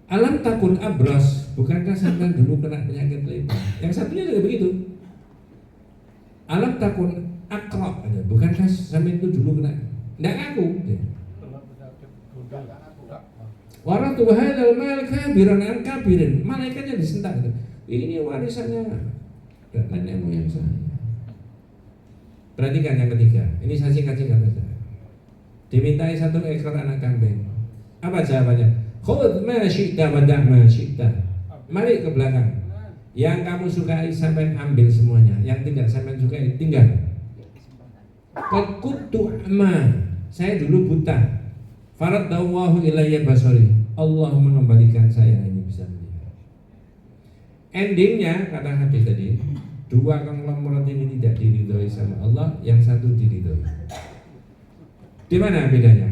alam takun abros, bukankah sampean dulu kena penyakit lepra? Yang satunya juga begitu. Alam takun akra, bukankah sampean itu dulu kena? Enggak aku. Waratu hadzal mal kabiran an kabirin. Malaikatnya disentak gitu. Ini warisannya nenek moyang saya. Perhatikan yang ketiga. Ini saya singkat-singkat saja. Dimintai 1 ekor anak kambing. Apa jawabannya? Khudh ma syi'ta wa da' ma syi'ta. Mari ke belakang. Yang kamu sukai sampai ambil semuanya. Yang tidak sampai sukai tinggal. Qad kuntu a'ma. Saya dulu buta. Faradallahu ilayya basari. Allah mengembalikan saya ini bisa melihat. Endingnya kata hadis tadi, 2 konglomerat ini tidak diridhoi sama Allah, yang 1 diridhoi. Di mana bedanya?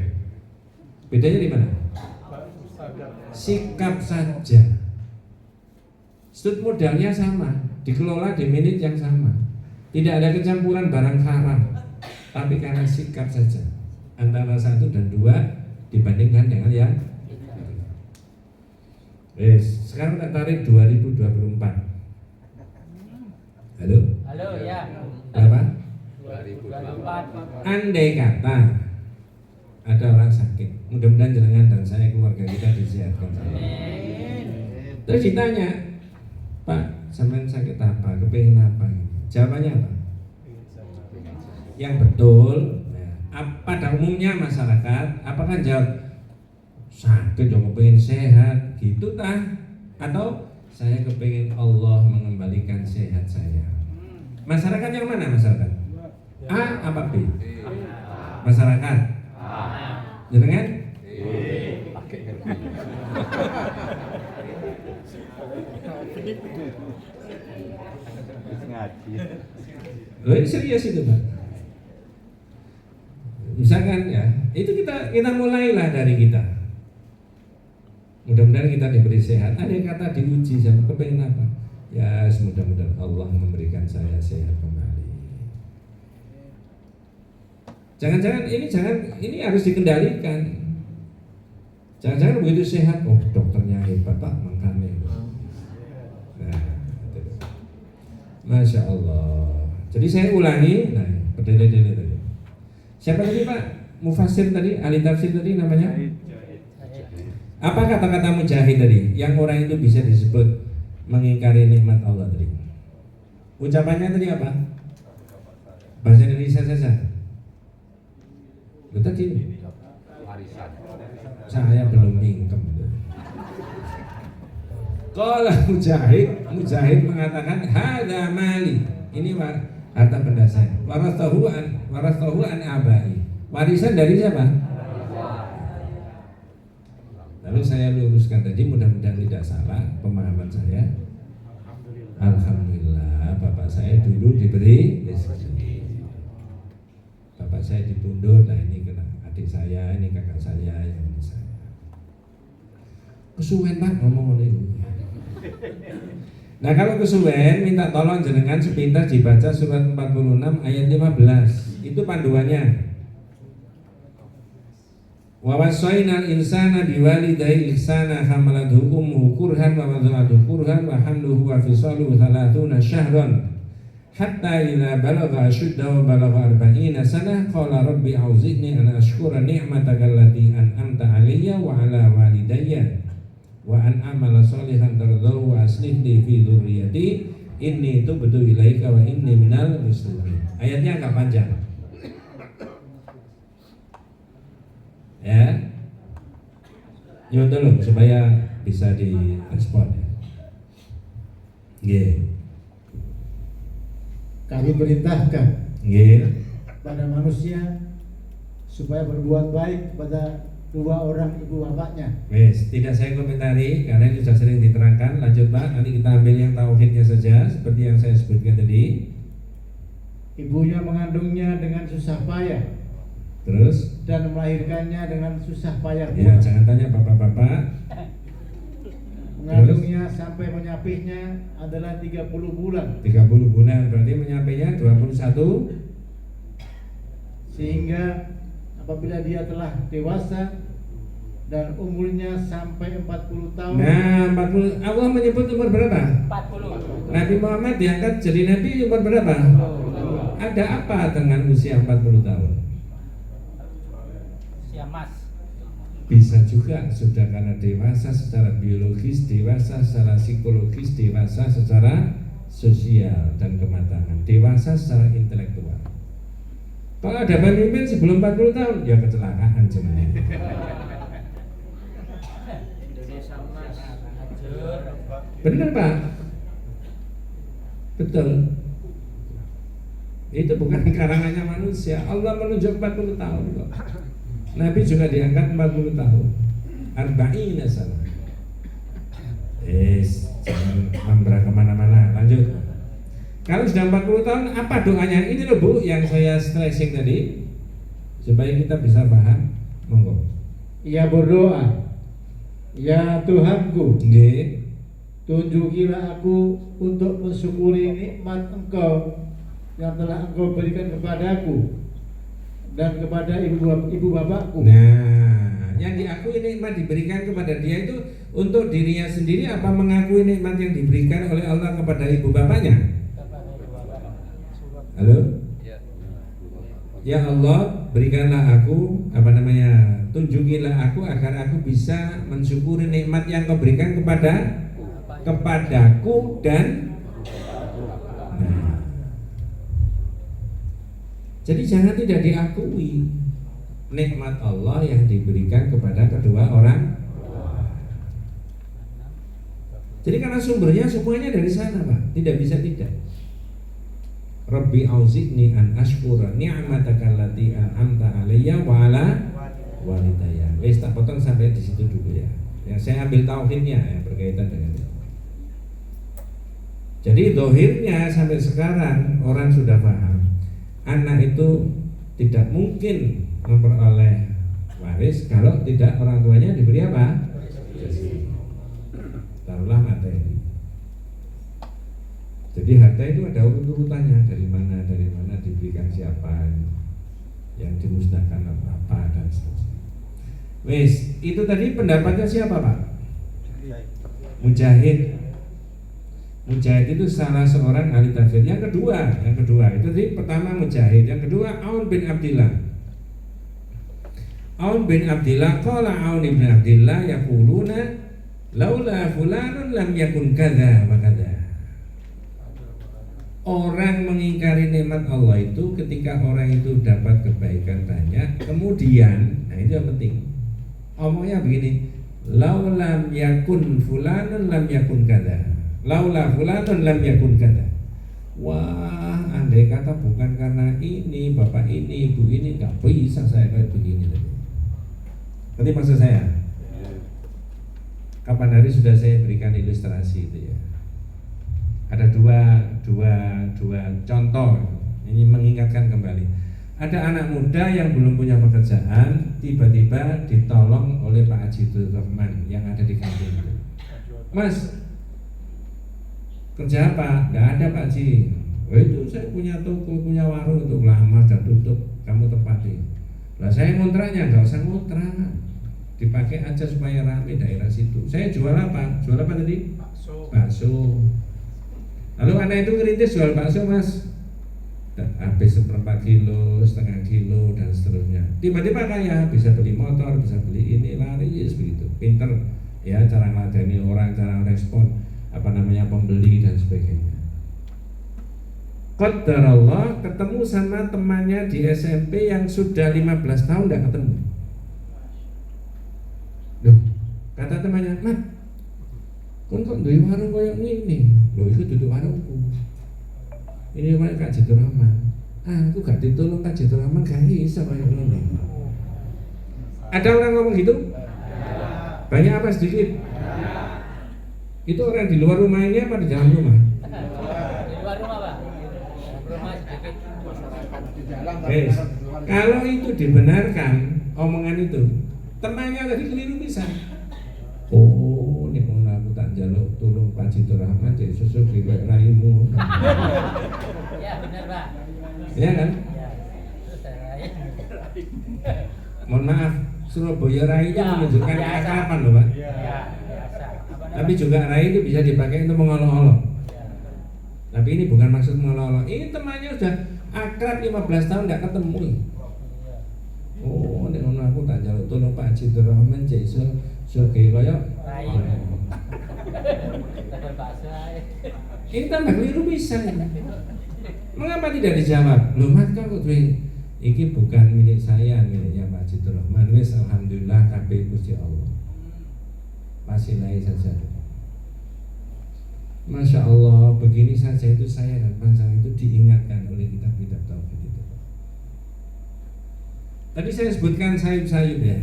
Bedanya di mana? Sikap saja. Stud modalnya sama, dikelola di menit yang sama. Tidak ada kecampuran barang haram, tapi karena sikap saja. Antara 1 dan 2 dibandingkan dengan yang sekarang tak tarik 2024. Halo? Halo ya. Berapa? 2024. Andai kata ada orang sakit, mudah-mudahan jenengan dan saya keluarga kita disehatkan. Terus ditanya, Pak, sampean sakit apa? Kepengin apa? Jawabannya apa? Yang betul, pada umumnya masyarakat, apakah jawab sakit yang kepengin sehat gitu tah? Atau saya kepengin Allah mengembalikan sehat saya? Masyarakat yang mana masyarakat? A apa B? Masyarakat jenengan? Loh, ini serius itu Pak. Misalkan ya, itu kita mulailah dari kita. Mudah-mudahan kita diberi sehat. Ada yang kata diuji sama kepengen apa? Ya, semudah-mudahan Allah memberikan saya sehat kembali. Jangan-jangan ini harus dikendalikan. Jangan-jangan begitu sehat, oh dokternya hebat Pak, makanya. Nah, itu. Masya Allah. Jadi saya ulangi, nah, berdele-dele tadi. Siapa tadi Pak? Mufassir tadi, ahli tafsir tadi namanya? Apa kata-kata mujahid tadi? Yang orang itu bisa disebut mengingkari nikmat Allah tadi. Ucapannya tadi apa? Bahasa Indonesia saja. Betul tadi. Saya belum mingkem. Kalau Mujahid mengatakan hada mali. Ini harta benda saya. Warathahu an abai. Warisan dari siapa? Lalu saya luruskan tadi, mudah-mudahan tidak salah pemahaman saya. Alhamdulillah, bapak saya dulu diberi rezeki. Bapak saya dipundur, nah ini kena adik saya, ini kakak saya, yang ini saya. Kesuwen Pak ngomong ini. Nah kalau kesuwen, minta tolong jenengan sepintas dibaca surat 46 ayat 15. Itu panduannya. Wa wasainal insana biwalidayhi ihsana hamalathu ummuhu kurhan wa wada'athu kurhan wa hamluhu wa fisaluhu 30 syahran hatta idza balagha ashuddahu wa balagha 40 sanah qala rabbi auzi'ni an ashkura ni'mataka allati an'amta 'alayya wa 'ala walidayya wa an a'mala shalihan tardahu wa aslih li fi dzurriyyati inni tubtu ilaika wa inni minal muslimin. Ayatnya agak panjang. Ya, nyuwun tolong supaya bisa direspon. Nggih. Kami perintahkan pada manusia supaya berbuat baik kepada 2 orang ibu bapaknya. Wes, tidak saya komentari karena ini sudah sering diterangkan. Lanjut Pak, nanti kita ambil yang tauhidnya saja seperti yang saya sebutkan tadi. Ibunya mengandungnya dengan susah payah. Terus Dan melahirkannya dengan susah payah ya, pula. jangan tanya bapak-bapak. Mengandungnya sampai menyapihnya adalah 30 bulan. 30 bulan berarti menyapainya 21. Sehingga apabila dia telah dewasa dan umurnya sampai 40 tahun. Nah, 40. Allah menyebut umur berapa? 40. Nabi Muhammad diangkat jadi nabi umur berapa? Ada apa dengan usia 40 tahun? Usia Mas. bisa juga sudah karena dewasa secara biologis, dewasa secara psikologis, dewasa secara sosial dan kematangan, dewasa secara intelektual. Kalau ada pemimpin sebelum 40 tahun, ya kecelakaan sebenarnya. Indonesia Mas. Benar Pak? Betul. Itu bukan karangannya manusia. Allah menunjuk 40 tahun kok. Nabi juga diangkat 40 tahun. Arba'ina sana. Jangan membera kemana-mana. Lanjut. Kalau sudah 40 tahun, apa doanya? Ini loh Bu, yang saya stressing tadi, supaya kita bisa paham. Monggo. Ia berdoa, ya Tuhanku, Nggih. tunjukilah aku untuk mensyukuri nikmat Engkau yang telah Engkau berikan kepadaku dan kepada ibu bapakku. Nah, yang diakui nikmat diberikan kepada dia itu untuk dirinya sendiri apa mengakui nikmat yang diberikan oleh Allah kepada ibu bapaknya? Halo? Ya Allah, berikanlah aku tunjukilah aku agar aku bisa mensyukuri nikmat yang Kau berikan kepadaku dan jadi jangan tidak diakui nikmat Allah yang diberikan kepada kedua orang. Jadi karena sumbernya semuanya dari sana Pak, tidak bisa tidak. Rabbi auzi'ni an ashkura ni'mataka allati an'amta alayya wa ala walidayya. Wis tak potong sampai di situ dulu ya. Ya saya ambil tauhidnya yang berkaitan dengan itu. Jadi dohirnya sampai sekarang orang sudah paham. Anak itu tidak mungkin memperoleh waris kalau tidak orang tuanya diberi apa? Taruhlah materi. Jadi harta itu ada urut-urutannya, dari mana diberikan siapa, yang dimusnahkan apa dan seterusnya. Wes, itu tadi pendapatnya siapa Pak? Mujahid. Mujahid itu salah seorang ahli tafsir. Yang kedua itu tadi pertama Mujahid, yang kedua Aun bin Abdillah. Aun bin Abdillah qala Aun bin Abdillah yaquluna laula fulanun lam yakun kadza wa kadza. Orang mengingkari nikmat Allah itu ketika orang itu dapat kebaikan banyak, kemudian, nah itu yang penting. Omongnya begini, laulam yakun fulanun lam yakun kadza. Laula fulanun lam yakun kadza. Wah, andai kata bukan karena ini, bapak ini, ibu ini, nggak bisa saya kayak begini tadi. Nanti maksud saya, kapan hari sudah saya berikan ilustrasi itu ya. Ada dua contoh ini mengingatkan kembali. Ada anak muda yang belum punya pekerjaan, tiba-tiba ditolong oleh Pak Haji Rahman yang ada di kampung itu. Mas, kerja apa? Nggak ada Pak Haji. Oh itu saya punya toko, punya warung untuk lama dan tutup, kamu tempati. Lah saya ngontraknya nggak usah ngontrak, dipakai aja supaya rame daerah situ. Saya jual apa? Jual apa tadi? Bakso. Lalu anak itu ngerintis jual bakso Mas, habis 1/4 kilo, setengah kilo dan seterusnya. Tiba-tiba kaya, bisa beli motor, bisa beli ini, laris begitu. Pinter ya cara ngeladeni orang, cara respon pembeli dan sebagainya. Qadarullah ketemu sama temannya di SMP yang sudah 15 tahun tidak ketemu. Loh, kata temannya, "Mat, kon kok duwe warung koyo ngene?" Loh, itu duduk warungku. Ini mana Kak Jitu Rahman. Aku gak ditolong Kak Jitu Rahman gak bisa koyo ngene. Ada orang ngomong gitu? Banyak apa sedikit? Itu orang di luar rumah ini apa di dalam rumah? Di luar rumah Pak. Rumah sedikit. Kalau itu dibenarkan omongan itu, temannya tadi keliru bisa. Oh, nek ngono aku tak njaluk tulung Pak Jitu Rahman jadi susu kiwek raimu. Ya benar Pak. Ya kan? Ya. Terus saya Mohon maaf, Surabaya Rai itu Ya, menunjukkan biasa. keakraban loh Pak. ya biasa. Tapi juga Rai itu bisa dipakai untuk mengolok-olok. Ya. Tapi ini bukan maksud mengolok-olok. Ini temannya sudah akrab 15 tahun tidak ketemu. Oh, nek ngono aku tak njaluk tulung Pak Citur Rahman cek iso soge kaya Rai. Tegal bakso ae. ini tambah keliru bisa ya. Mengapa tidak dijawab? Loh mat kok duwe iki bukan milik saya, miliknya Pak Citur Rahman. Wis alhamdulillah kabeh Gusti Allah. Wasilai saja. Masya Allah, begini saja itu saya dan panjang itu diingatkan oleh kitab-kitab tauhid itu. Tadi saya sebutkan sayup-sayup ya.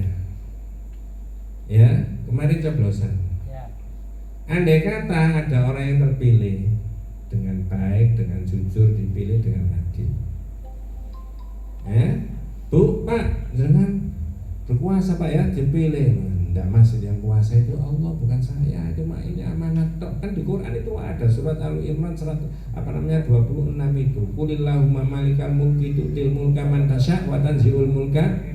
Ya, kemarin coblosan. Ya. Andai kata ada orang yang terpilih dengan baik, dengan jujur, dipilih dengan adil. Bu, Pak, jangan berkuasa Pak ya, dipilih. Tidak masih yang kuasa itu Allah, bukan saya. Cuma ini amanat tok. Kan di Quran itu ada surat Al-Imran 26 itu. Qulillahumma malikal mulki tu'til mulka man tasya' wa tanzi'ul mulka.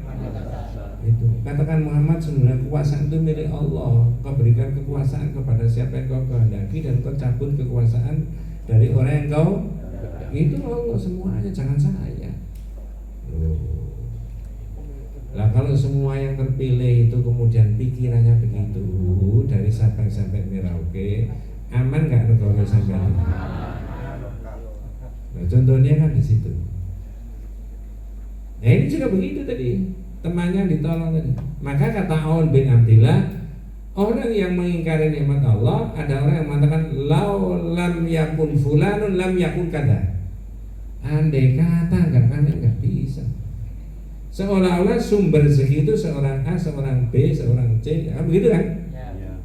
Itu. Katakan Muhammad, sebenarnya kekuasaan itu milik Allah. Kau berikan kekuasaan kepada siapa yang kau kehendaki dan kau cabut kekuasaan dari orang yang kau. Itu Allah semuanya, jangan saya. Loh. Lah kalau semua yang terpilih itu kemudian pikirannya begitu dari Sabang sampai Merauke, aman nggak negara sampai ini? Nah, contohnya kan di situ. Nah ini juga begitu tadi, temannya ditolong tadi. Maka kata Aun bin Abdillah, orang yang mengingkari nikmat Allah ada orang yang mengatakan lau lam yakun fulanun lam yakun kada. Andai kata nggak bisa. Seolah-olah sumber rezeki itu seorang A, seorang B, seorang C, begitu kan? Ya.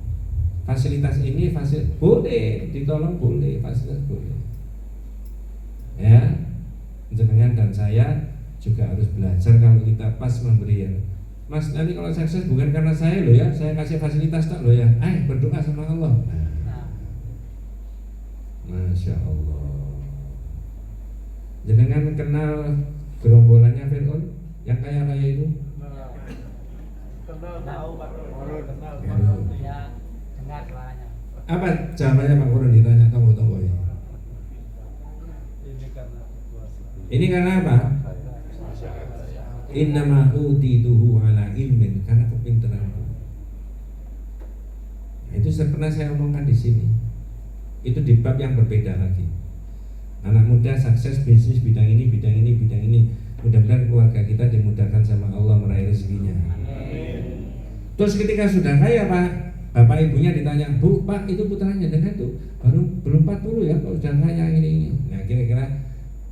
Fasilitas ini boleh ditolong, boleh fasilitas boleh. Ya, jenengan dan saya juga harus belajar kalau kita pas memberi ya. Mas, nanti kalau sukses bukan karena saya loh ya, saya kasih fasilitas tak loh ya. Berdoa sama Allah. Nah. Masya Allah. Jenengan kenal gerombolannya Fir'aun yang kaya-kaya itu? Kenal tahu Pak. Kenal. Ya, dengar suaranya. Apa jawabannya Pak Kurun ditanya tombol-tombol ini? Ini karena kuasa. Ini karena apa? Innama utituhu ala ilmin, karena kepintaranku. Nah, itu pernah saya omongkan di sini. Itu di bab yang berbeda lagi. Anak muda sukses bisnis bidang ini, bidang ini, bidang ini. Mudah-mudahan keluarga kita dimudahkan sama Allah meraih rezekinya. Terus ketika sudah kaya Pak, bapak ibunya ditanya, Bu, Pak itu putranya dengan tuh belum 40 ya, kalau sudah kaya ini. Nah kira-kira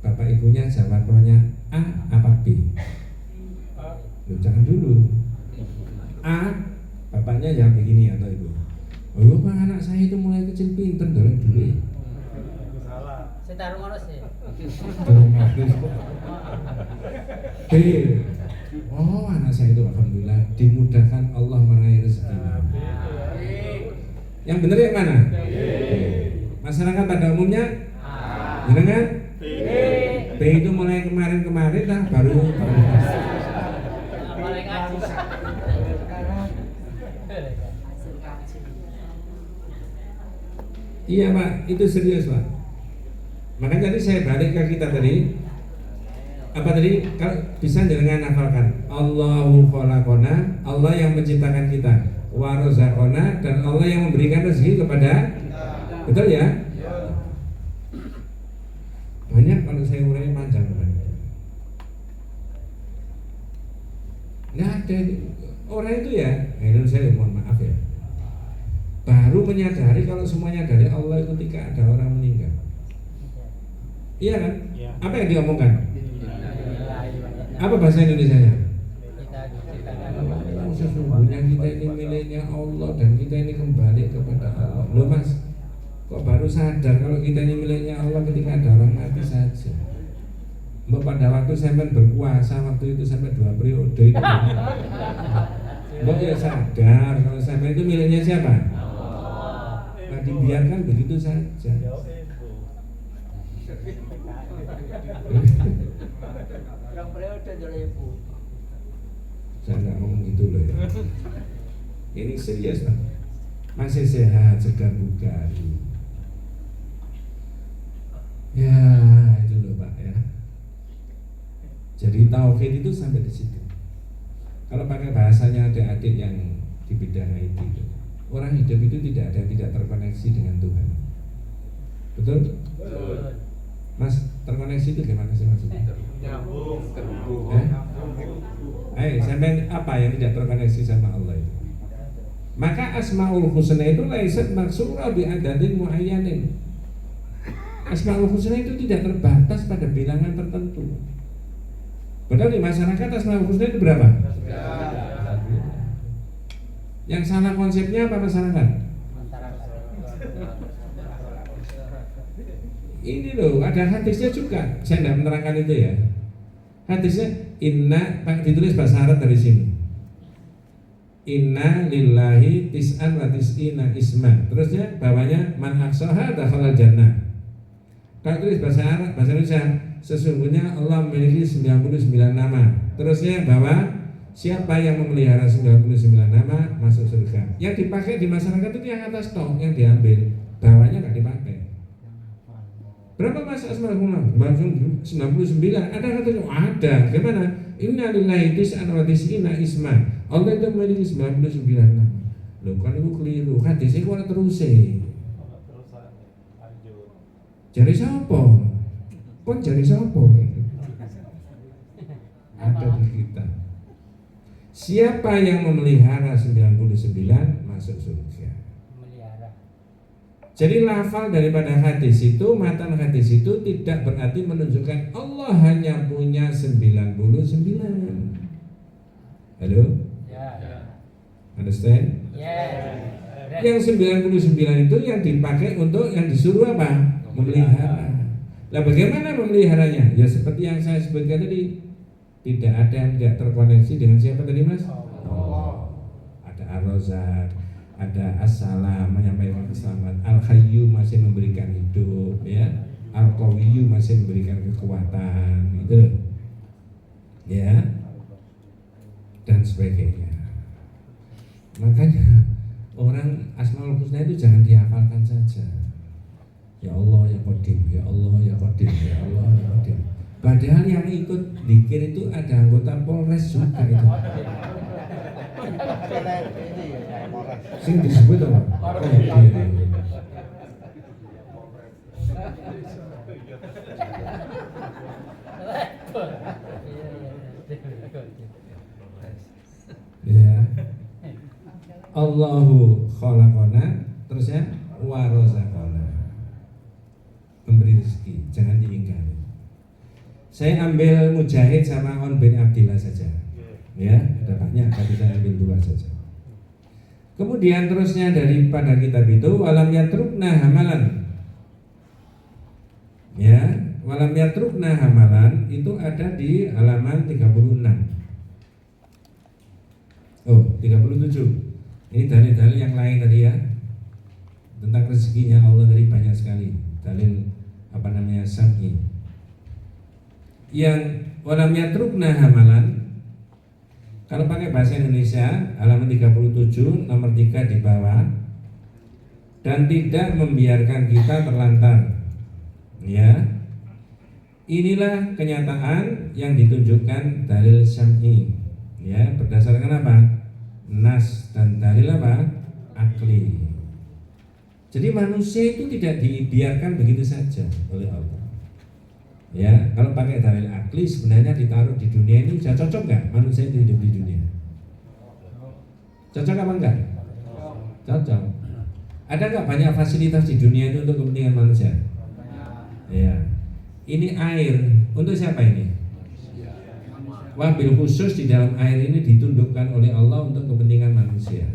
bapak ibunya jawabannya A apa B? Loh, jangan dulu. A, bapaknya ya begini atau ibu. Oh Pak, anak saya itu mulai kecil pinter dorong duit. Salah. Saya taruh ngono sih. B. Oh anak saya itu alhamdulillah dimudahkan Allah meraih rezekinya. Yang benar yang mana? Masyarakat pada umumnya kan? B itu mulai kemarin lah baru Mulai ngaji. Iya Pak, itu serius Pak. Makanya tadi saya balik ke kita tadi. Apa tadi? Kalau bisa jangan hafalkan. Allahu khalaqona, Allah yang menciptakan kita. Wa razaqona, dan Allah yang memberikan rezeki kepada kita. Betul ya? Banyak kalau saya urainya panjang Pak. Nggak ada orang itu ya. Nah, saya mohon maaf ya. Baru menyadari kalau semuanya dari Allah itu ketika ada orang meninggal. Iya kan? Iya. Apa yang diomongkan? Apa bahasa Indonesianya? Sesungguhnya kita ini miliknya Allah dan kita ini kembali kepada Allah. Loh Mas, kok baru sadar kalau kita ini miliknya Allah ketika ada orang mati saja? Mbak pada waktu sampai berkuasa waktu itu sampai 2 periode itu. Mbak ya sadar kalau sampai itu miliknya siapa? Nah dibiarkan begitu saja. Yang periode jadi ibu. Saya nggak ngomong gitu loh ya. Ini serius Pak. Masih sehat, segar bugar. Ya itu loh Pak ya. Jadi tauhid itu sampai di situ. Kalau pakai bahasanya adik-adik yang di bidang IT itu, orang hidup itu tidak terkoneksi dengan Tuhan. Betul? Betul. Mas, terkoneksi itu gimana sih maksudnya? Nyambung. Sampai apa yang tidak terkoneksi sama Allah itu? Maka Asmaul Husna itu laisat maksura bi adadin muayyanin. Asmaul Husna itu tidak terbatas pada bilangan tertentu. Padahal di masyarakat Asmaul Husna itu berapa? Yang salah konsepnya apa masyarakat? Ini loh, ada hadisnya juga. Saya tidak menerangkan itu ya. Hadisnya inna, ditulis bahasa Arab dari sini. Inna lillahi tis'an wa tis'ina isman. Terusnya bawahnya man aksaha dakhalal jannah. Kalau tulis bahasa Arab, bahasa Indonesia, sesungguhnya Allah memiliki 99 nama. Terusnya bawah, siapa yang memelihara 99 nama masuk surga. Yang dipakai di masyarakat itu yang atas toh, yang diambil. Bawahnya nggak dipakai. Berapa mas asmaul husna? 99. Ada katanya? Ada. Gimana? Inna lillahi tis'an wa tis'ina isman. Allah itu memiliki 99 nama. Loh kan itu keliru. Hadisnya kok terus jari siapa? Kok jari siapa? Ada di kita. Siapa yang memelihara 99 masuk surga. Jadi lafal daripada hadis itu, matan hadis itu tidak berarti menunjukkan Allah hanya punya 99. Halo? Ya. Understand? Yeah. Yang 99 itu yang dipakai untuk yang disuruh apa? Memelihara. Nah bagaimana memeliharanya? Ya seperti yang saya sebutkan tadi. Tidak ada yang tidak terkoneksi dengan siapa tadi mas? Allah. Ada Ar-Razzaq, ada As-Salam menyampaikan keselamatan, Al-Hayyu masih memberikan hidup, ya, Al-Qawiyyu masih memberikan kekuatan, gitu, ya, dan sebagainya. Makanya orang Asmaul Husna itu jangan dihafalkan saja. Ya Allah ya Qadim, ya Allah ya Qadim, ya Allah ya Qadim. Padahal yang ikut zikir itu ada anggota Polres juga itu. Sing disebut apa? Ya. Allahu khalaqana, terusnya wa razaqana. Memberi rezeki, jangan diingkari. Saya ambil Mujahid sama On bin Abdillah saja. Ya, ada banyak tapi saya ambil dua saja. Kemudian terusnya daripada kitab itu walam yatrukna hamalan. Ya, walam yatrukna hamalan itu ada di halaman 36. Oh, 37. Ini dalil-dalil yang lain tadi ya. Tentang rezekinya Allah dari banyak sekali. Dalil apa namanya sam'i. Yang walam yatrukna hamalan, kalau pakai bahasa Indonesia halaman 37 nomor 3 di bawah, dan tidak membiarkan kita terlantar. Ya. Inilah kenyataan yang ditunjukkan dalil syam'i. Ya, berdasarkan apa? Nas dan dalil apa? Akli. Jadi manusia itu tidak dibiarkan begitu saja oleh Allah. Ya, kalau pakai dalil akli sebenarnya ditaruh di dunia ini sudah cocok nggak manusia itu hidup di dunia? Cocok apa enggak? Cocok. Ada nggak banyak fasilitas di dunia itu untuk kepentingan manusia? Ya. Ini air untuk siapa ini? Wabil khusus di dalam air ini ditundukkan oleh Allah untuk kepentingan manusia.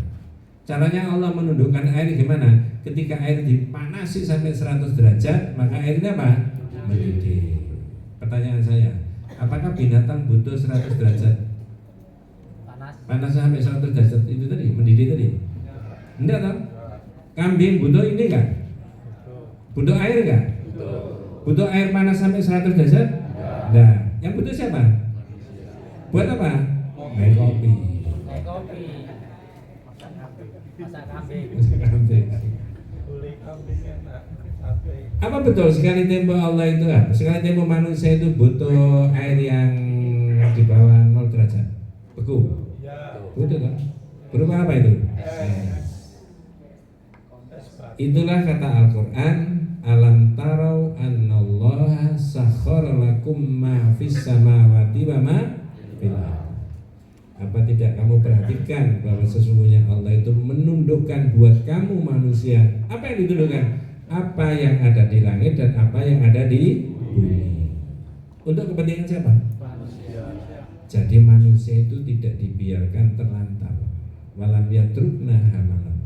Caranya Allah menundukkan air gimana? Ketika air dipanasi sampai 100 derajat, maka airnya apa? Mendidih. Pertanyaan saya, apakah binatang butuh 100 derajat? Panas sampai 100 derajat itu tadi, mendidih tadi? Enggak tahu? Kambing butuh ini enggak? Butuh air enggak? Butuh air panas sampai 100 derajat? Enggak. Yang butuh siapa? Buat apa? Masak kopi. Masak kambing. Apa betul sekali tempo Allah itu sekali tempo manusia itu butuh air yang di bawah 0 derajat? Beku? Ya. Betul kan? Berupa apa itu? Itulah kata Al-Quran, alam tarau annallaha sakhkhara lakum ma fis samawati wa ma fil ardh. Apa tidak kamu perhatikan bahwa sesungguhnya Allah itu menundukkan buat kamu manusia. Apa yang ditundukkan? Apa yang ada di langit dan apa yang ada di bumi. Untuk kepentingan siapa? Jadi manusia itu tidak dibiarkan terlantar. Walam yatrukna hamalan.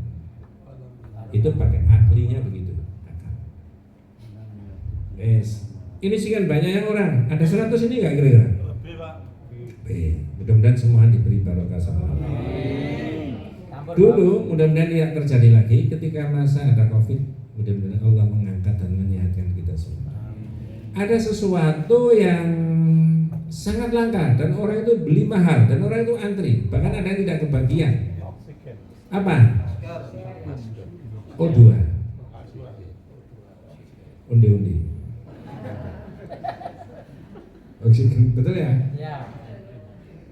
Itu pakai aklinya begitu. Yes. Ini sih kan banyak yang orang. Ada 100 ini nggak kira-kira? Lebih Pak. Mudah-mudahan semua diberi barokah sama Allah. Dulu mudah-mudahan tidak terjadi lagi ketika masa ada COVID. Mudah-mudahan Allah mengangkat dan menyehatkan kita semua. Ada sesuatu yang sangat langka dan orang itu beli mahal dan orang itu antri. Bahkan ada yang tidak kebagian. Apa? O2. Undi-undi. Oksigen, betul ya? Ya.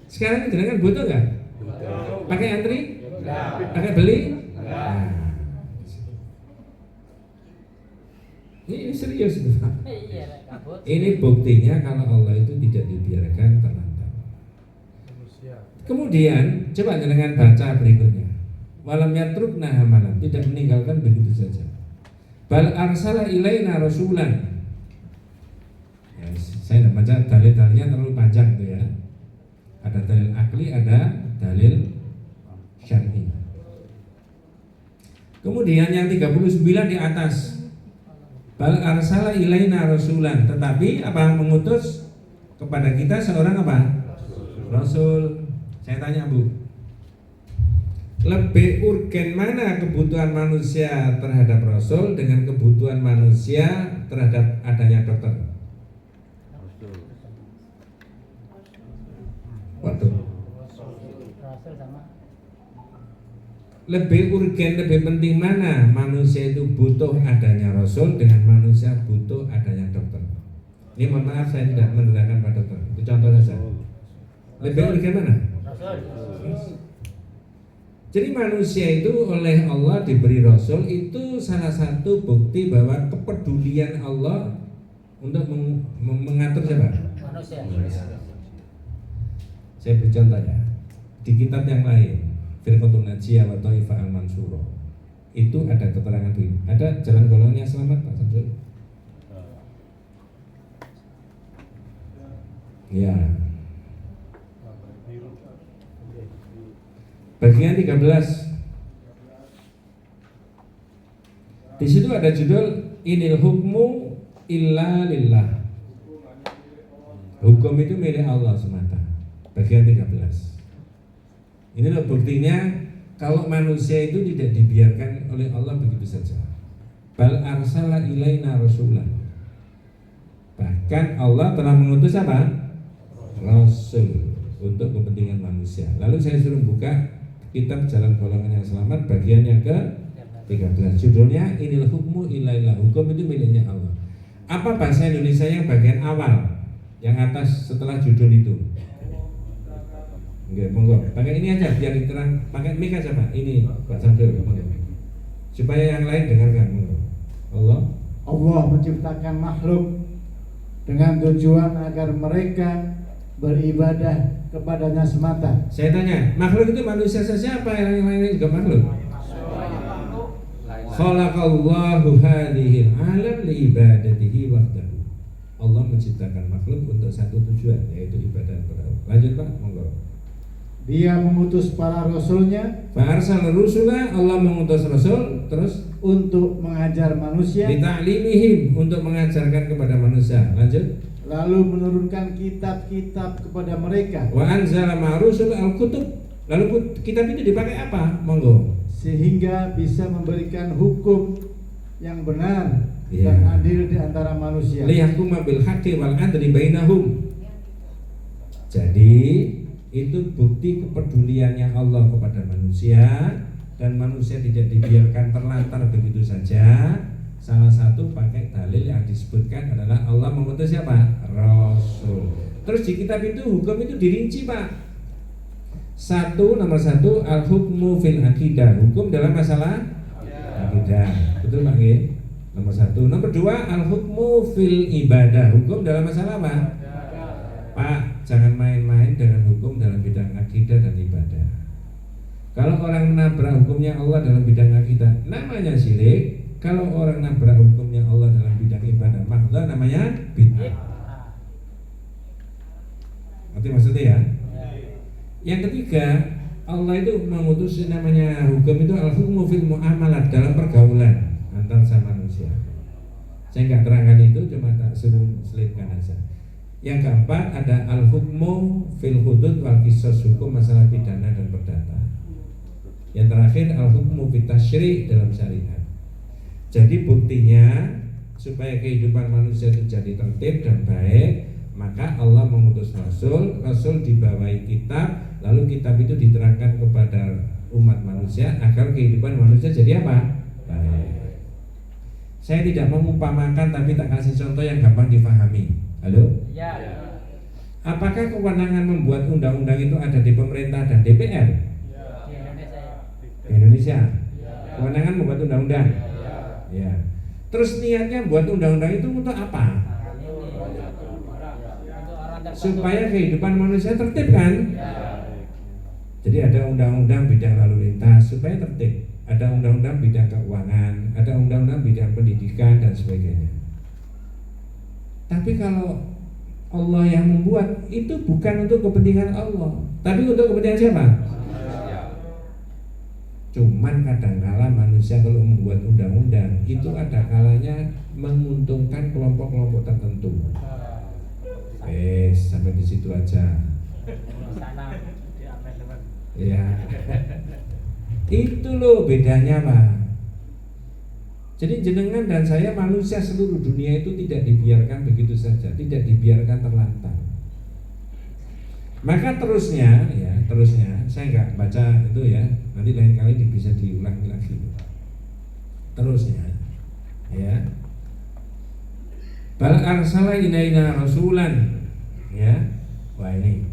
Sekarang jenengan butuh nggak? Pakai antri? Pakai beli? Nah. Ini serius itu Pak. Iya, kabut. Ini buktinya kalau Allah itu tidak dibiarkan terlantar. Kemudian coba jenengan baca berikutnya. Walam yatrukna hamalan, tidak meninggalkan begitu saja. Bal arsala ilaina rasulan. Ya, saya tidak baca dalil-dalilnya terlalu panjang tuh ya. Ada dalil akli, ada dalil syar'i. Kemudian yang 39 di atas. Bal arsala ilaina rasulan, tetapi apa mengutus kepada kita seorang apa? Rasul. Saya tanya Bu, lebih urgen mana kebutuhan manusia terhadap Rasul dengan kebutuhan manusia terhadap adanya dokter? Waduh. Rasul sama. Lebih urgen, lebih penting mana manusia itu butuh adanya Rasul dengan manusia butuh adanya dokter? Ini mohon maaf saya tidak menerangkan Pak Dokter. Itu contoh saja. Lebih urgen mana? Rasul. Jadi manusia itu oleh Allah diberi Rasul itu salah satu bukti bahwa kepedulian Allah untuk mengatur siapa? Manusia. Saya beri contoh ya. Di kitab yang lain, Firqatun Najiyah wa Thaifah al-Mansurah, itu ada keterangan begini. Ada jalan golongan yang selamat Pak Samsul? Ya. Bagian 13. Di situ ada judul Inil hukmu illa lillah. Hukum itu milik Allah semata. Bagian 13. Ini loh buktinya kalau manusia itu tidak dibiarkan oleh Allah begitu saja. Bal arsala ilaina rasulan. Bahkan Allah telah mengutus apa? Rasul untuk kepentingan manusia. Lalu saya suruh buka kitab Jalan Golongan yang Selamat bagian yang ke-13. Judulnya Inil hukmu ilaillah. Hukum itu miliknya Allah. Apa bahasa Indonesia yang bagian awal? Yang atas setelah judul itu? Oke, monggo. Pakai ini aja biar diterang. Pakai mic aja Pak. Ini Pak Samsul, monggo. Supaya yang lain dengarkan, monggo. Allah menciptakan makhluk dengan tujuan agar mereka beribadah kepadanya semata. Saya tanya, makhluk itu manusia saja apa yang lain juga makhluk? Khalaqallahu hadhil alam li ibadatihi wahdahu. Allah menciptakan makhluk untuk satu tujuan, yaitu ibadah kepada Allah. Lanjut Pak, monggo. Dia mengutus para rasulnya. Fa'arsal rusula, Allah mengutus rasul terus untuk mengajar manusia. Lita'limihim, untuk mengajarkan kepada manusia. Lanjut. Lalu menurunkan kitab-kitab kepada mereka. Wa anzala ma'rusul al-kutub. Lalu kitab itu dipakai apa? Monggo. Sehingga bisa memberikan hukum yang benar Ya. dan adil di antara manusia. Liyahkuma bil haqqi wal adli bainahum. Jadi itu bukti kepeduliannya Allah kepada manusia, dan manusia tidak dibiarkan terlantar begitu saja. Salah satu pakai dalil yang disebutkan adalah Allah mengutus siapa? Rasul. Terus di kitab itu hukum itu dirinci Pak. Nomor satu al-hukmu fil akidah, hukum dalam masalah akidah. Betul Pak Nggih? Nomor satu. Nomor dua al-hukmu fil ibadah, hukum dalam masalah apa? Pak, jangan main-main dengan hukum dalam bidang akidah dan ibadah. Kalau orang menabrak hukumnya Allah dalam bidang akidah, namanya syirik. Kalau orang nabrak hukumnya Allah dalam bidang ibadah, maka namanya bid'ah. Ngerti maksudnya ya? Yang ketiga, Allah itu mengutus namanya hukum itu al-hukmu fil muamalat, dalam pergaulan antar sama manusia. Saya nggak terangkan itu, cuma tak suruh selipkan aja. Yang keempat ada al-hukmu fil hudud wal qisas, hukum masalah pidana dan perdata. Yang terakhir al-hukmu fit tasyri' dalam syariat. Jadi buktinya supaya kehidupan manusia itu jadi tertib dan baik, maka Allah mengutus Rasul dibawahi kitab, lalu kitab itu diterangkan kepada umat manusia agar kehidupan manusia jadi apa? Baik. Saya tidak mengumpamakan, tapi tak kasih contoh yang gampang difahami. Halo? Ya. Apakah kewenangan membuat undang-undang itu ada di pemerintah dan DPR? Di Indonesia ya. Di Indonesia. Kewenangan membuat undang-undang. Ya. Terus niatnya buat undang-undang itu untuk apa? Supaya kehidupan manusia tertib kan? Jadi ada undang-undang bidang lalu lintas supaya tertib, ada undang-undang bidang keuangan, ada undang-undang bidang pendidikan dan sebagainya. Tapi kalau Allah yang membuat, itu bukan untuk kepentingan Allah, tapi untuk kepentingan siapa? Cuman kadang-kala manusia kalau membuat undang-undang itu ada kalanya menguntungkan kelompok-kelompok tertentu. Sampai di situ aja. Sana. Ya. Itu loh bedanya Pak. Jadi jenengan dan saya manusia seluruh dunia itu tidak dibiarkan begitu saja, tidak dibiarkan terlantar. Maka terusnya saya nggak baca itu ya, nanti lain kali bisa diulangi lagi. Terusnya, ya. Bal arsala ilaina rasulan, ya. Wah ini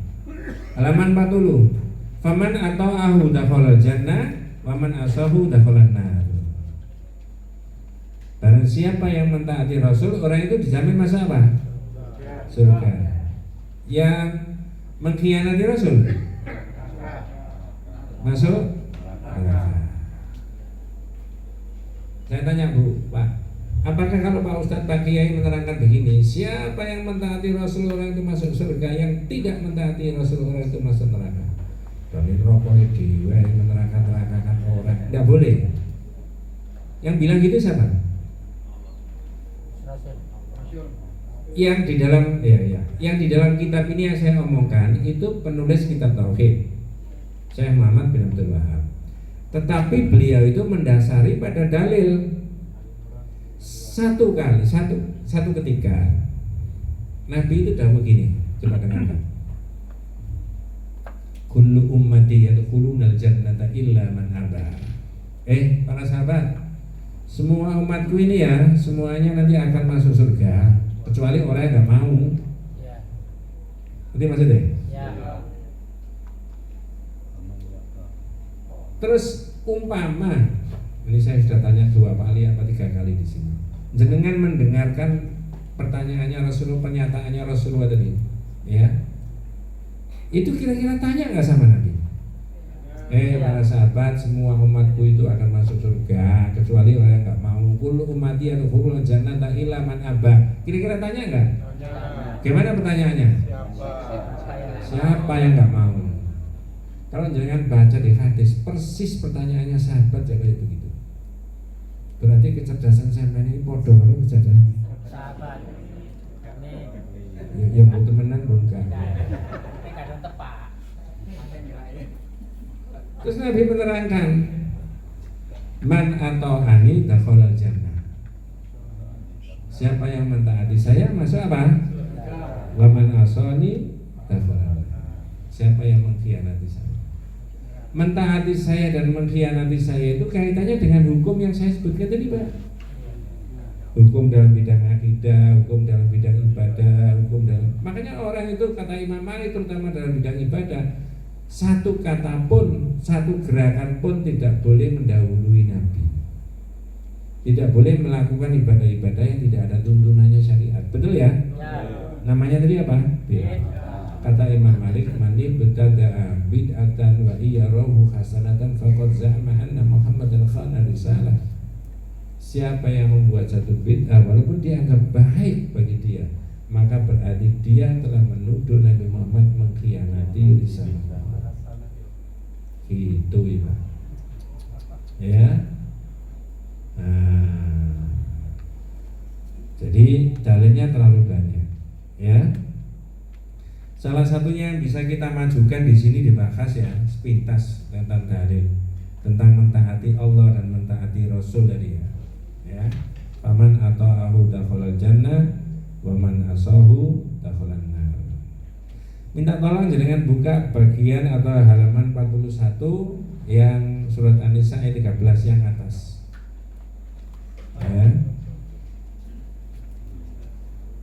halaman 40. Faman ata'ahu dakhalal jannah, waman asahu dakhalan nar. Barang siapa yang mentaati Rasul, orang itu dijamin masuk apa? Surga. Yang mengkhianati Rasul masuk neraka. Saya tanya Bu, Pak, apakah kalau Pak Ustadz Pak Kiai menerangkan begini, siapa yang mentaati Rasul orang itu masuk surga, yang tidak mentaati Rasul orang itu masuk neraka? Dari rokok itu menerangkan orang, tidak boleh. Yang bilang gitu siapa? Yang di dalam yang di dalam kitab ini yang saya omongkan itu penulis kitab tauhid, Syekh Muhammad bin Abdul Wahab. Tetapi beliau itu mendasari pada dalil. Satu ketika Nabi itu dah begini, coba dengarkan. Kullu ummati yadkhulunal jannata illa man aba. Para sahabat, semua umatku ini ya, semuanya nanti akan masuk surga kecuali orang yang nggak mau. Ya. Ngerti maksudnya? Ya. Terus umpama, ini saya sudah tanya 2 kali apa 3 kali di sini. Jenengan mendengarkan pertanyaannya Rasulullah, pernyataannya Rasulullah tadi, ya. Itu kira-kira tanya nggak sama Nabi? Para sahabat, semua umatku itu akan masuk surga kecuali orang yang nggak mau. Kullu ummati yadkhulul jannata illa man aba. Kira-kira tanya nggak? Gimana pertanyaannya? Siapa yang nggak mau? Kalau jangan baca di hadis, persis pertanyaannya sahabat ya kayak begitu. Berarti kecerdasan sampean ini podo karo kecerdasan Sahabat. ya mau temenan pun enggak. Kadang tepat. Terus Nabi menerangkan, man atau ani dakhalal jannah. Siapa yang mentaati saya masuk apa? Wa man asani dakhalal. Siapa yang mengkhianati saya? Mentaati saya dan mengkhianati saya itu kaitannya dengan hukum yang saya sebutkan tadi, Pak. Hukum dalam bidang akidah, hukum dalam bidang ibadah, hukum dalam. Makanya orang itu kata Imam Malik terutama dalam bidang ibadah, Satu kata pun, satu gerakan pun tidak boleh mendahului Nabi. Tidak boleh melakukan ibadah-ibadah yang tidak ada tuntunannya syariat. Betul ya? Ya. Namanya tadi apa? Bid'ah. Kata Imam Malik, mani bid'atan bid'atan wa iyarahu hasanatan faqad za'ama anna Muhammadan khana risalah. Siapa yang membuat satu bid'ah walaupun dianggap baik bagi dia, maka berarti dia telah menuduh Nabi Muhammad mengkhianati risalah. Itu ya. Ya. Nah, jadi dalilnya terlalu banyak, ya. Salah satunya yang bisa kita majukan di sini dibahas ya, sepintas tentang dalil, tentang mentaati Allah dan mentaati Rasul tadi ya. Ya. Faman ata'ahu dakhalal jannah wa man asahu dakhalan nar. Minta tolong jenengan buka bagian atau halaman 41 yang surat An-Nisa ayat 13 yang atas. Ya.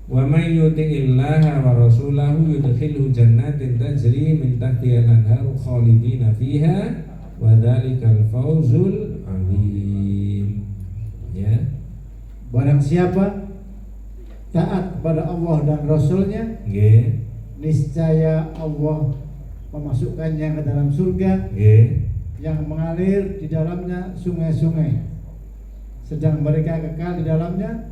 Wa may yuti'illaha wa rasulahu yudkhilhu jannatin tajri min tahtiha al-anharu khalidina fiha wa dzalikal fawzul 'adzim. Ya. Barang siapa taat kepada Allah dan Rasulnya, Nggih. niscaya Allah memasukkannya ke dalam surga Nggih. yang mengalir di dalamnya sungai-sungai, sedang mereka kekal di dalamnya,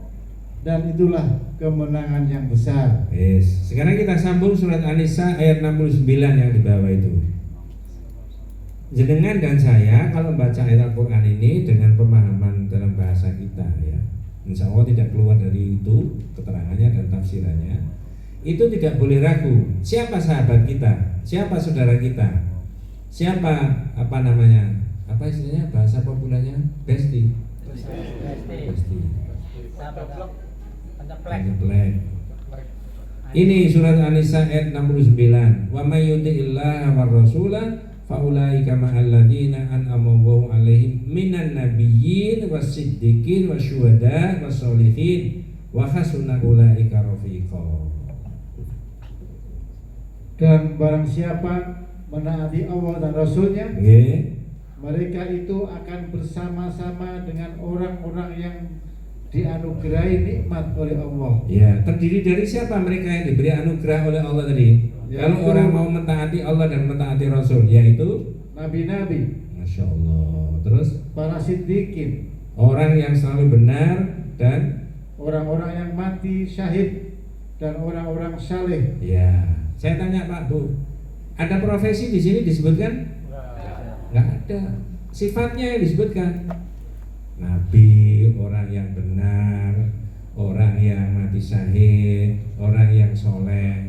dan itulah kemenangan yang besar. Yes. Sekarang kita sambung surat An-Nisa ayat 69 yang di bawah itu. Jenengan dan saya kalau baca ayat Al-Quran ini dengan pemahaman dalam bahasa kita ya, insya Allah tidak keluar dari itu keterangannya dan tafsirannya. Itu tidak boleh ragu. Siapa sahabat kita? Siapa saudara kita? Siapa apa namanya? Apa istilahnya bahasa populernya? Bestie. Bestie. Ini surat An-Nisa ayat 69. Wa may yuti'illaha war rasula fa ulaika ma'al ladzina an'ama Allahu 'alaihim minan nabiyyin wasiddiqin wasyuhada wassolihin wa hasuna ulaika rafiqa. Dan barang siapa menaati Allah dan Rasulnya, Nggih. mereka itu akan bersama-sama dengan orang-orang yang dianugerahi nikmat oleh Allah. Ya, terdiri dari siapa mereka yang diberi anugerah oleh Allah tadi? Ya, Kalau itu orang mau mentaati Allah dan mentaati Rasul, yaitu nabi-nabi, Masya Allah. Terus para siddiqin, orang yang selalu benar dan orang-orang yang mati syahid, dan orang-orang saleh. ya. Saya tanya Pak Bu, ada profesi di sini disebutkan? Nggak ada. Sifatnya yang disebutkan Nabi, orang yang benar, orang yang mati syahid, orang yang soleh.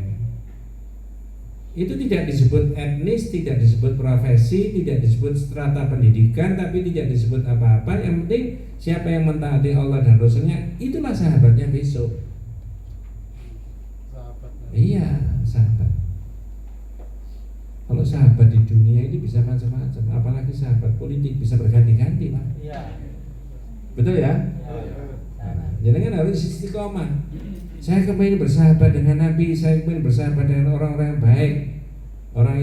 Itu tidak disebut etnis, tidak disebut profesi, tidak disebut strata pendidikan, tapi tidak disebut apa-apa. Yang penting siapa yang mentaati Allah dan Rasulnya, itulah sahabatnya besok. Iya, sahabat. Kalau sahabat di dunia ini bisa macam-macam, apalagi sahabat politik bisa berganti-ganti, Pak. Iya. Betul ya? Jadi kan harus istiqomah. Saya kepingin bersahabat dengan Nabi, saya kepingin bersahabat dengan orang-orang yang baik, orang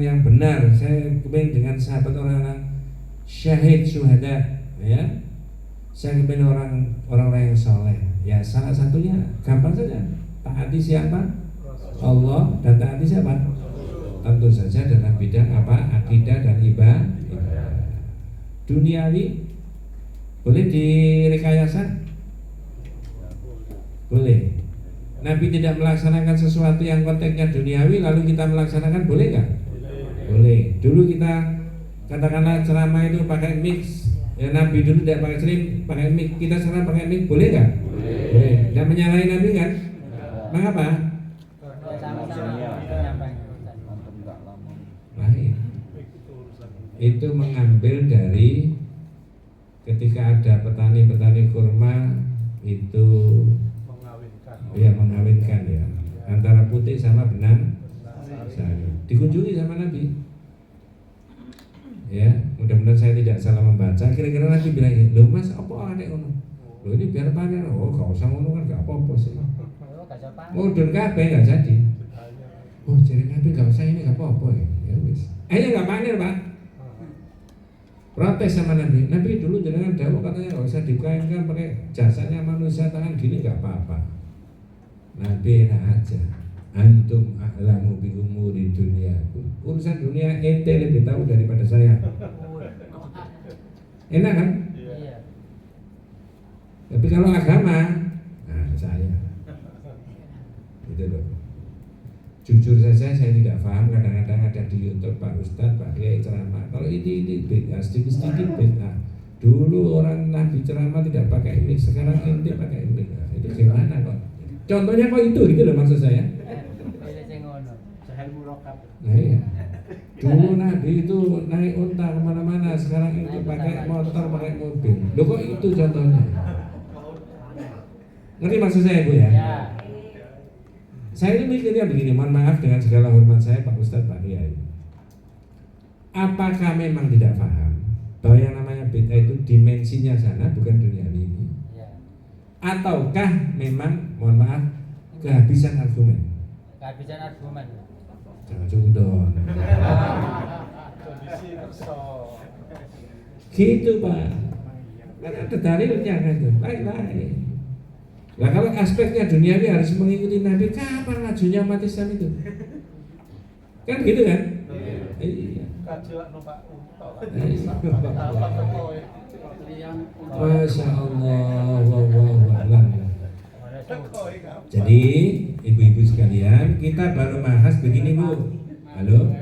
yang benar. Saya kepingin dengan sahabat orang-orang syahid, syuhada, ya. Saya kepingin orang-orang yang soleh. Ya salah satunya gampang saja. Taati siapa? Allah, dan taati siapa? Tentu saja dalam bidang apa? Akidah dan ibadah. Duniawi boleh direkayasa? Boleh. Nabi tidak melaksanakan sesuatu yang konteksnya duniawi lalu kita melaksanakan, boleh nggak? Boleh. Dulu kita katakanlah ceramah itu pakai mix. Ya, Nabi dulu tidak pakai sering, pakai mic. Kita sekarang pakai mic, boleh nggak? Boleh. Tidak menyalahi Nabi kan? Mengapa? Lain. Itu mengambil dari ketika ada petani-petani kurma itu mengawinkan ya antara putih sama benang sari. Dikunjungi sama Nabi. Ya, mudah-mudahan saya tidak salah membaca. Kira-kira Nabi bilang, "Loh Mas, apa aneh ngono? Loh ini biar panen." Oh, gak usah ngono kan gak apa-apa sih. Oh, dan kabeh gak jadi. Oh, jadi Nabi gak usah ini gak apa-apa ya. Ya wis. Ayo nggak pamer Pak. Protes sama Nabi. Nabi dulu jenengan dawuh katanya nggak usah dikaitkan pakai jasanya manusia tangan gini nggak apa-apa. Nabi enak aja. Antum a'lamu bi umuri dunia. Urusan dunia ente lebih tahu daripada saya. Enak kan? Iya. Tapi kalau agama, nah saya. Gitu loh. Jujur saja saya tidak paham, kadang-kadang ada di YouTube Pak Ustadz, Pak Kiai ceramah. Kalau ini beda, sedikit-sedikit beda. Dulu orang Nabi ceramah tidak pakai mic, sekarang ente pakai mic. Nah, itu gimana kok? Contohnya kok itu gitu loh maksud saya. Pilih sing ngono. Sahel murokab. Nah iya. Dulu Nabi itu naik unta kemana-mana, sekarang ente pakai motor, pakai mobil. Loh kok itu contohnya? Ngerti maksud saya Bu ya? Ya. Saya ini mikirnya begini, mohon maaf dengan segala hormat saya Pak Ustadz, Pak Kiai. Apakah memang tidak paham bahwa yang namanya bid'ah itu dimensinya sana bukan dunia ini? Ya. Ataukah memang, mohon maaf, kehabisan argumen? Kehabisan argumen. Jangan cudon. Kondisi kerso. Gitu Pak. Kan ada dalilnya kan tuh. Lain-lain. Nah kalau aspeknya duniawi harus mengikuti Nabi, kapan majunya umat Islam itu? Kan gitu kan? Iya. Kajian numpak unta. Masya Allah, wawawawam. Jadi ibu-ibu sekalian, kita baru bahas begini Bu. Halo?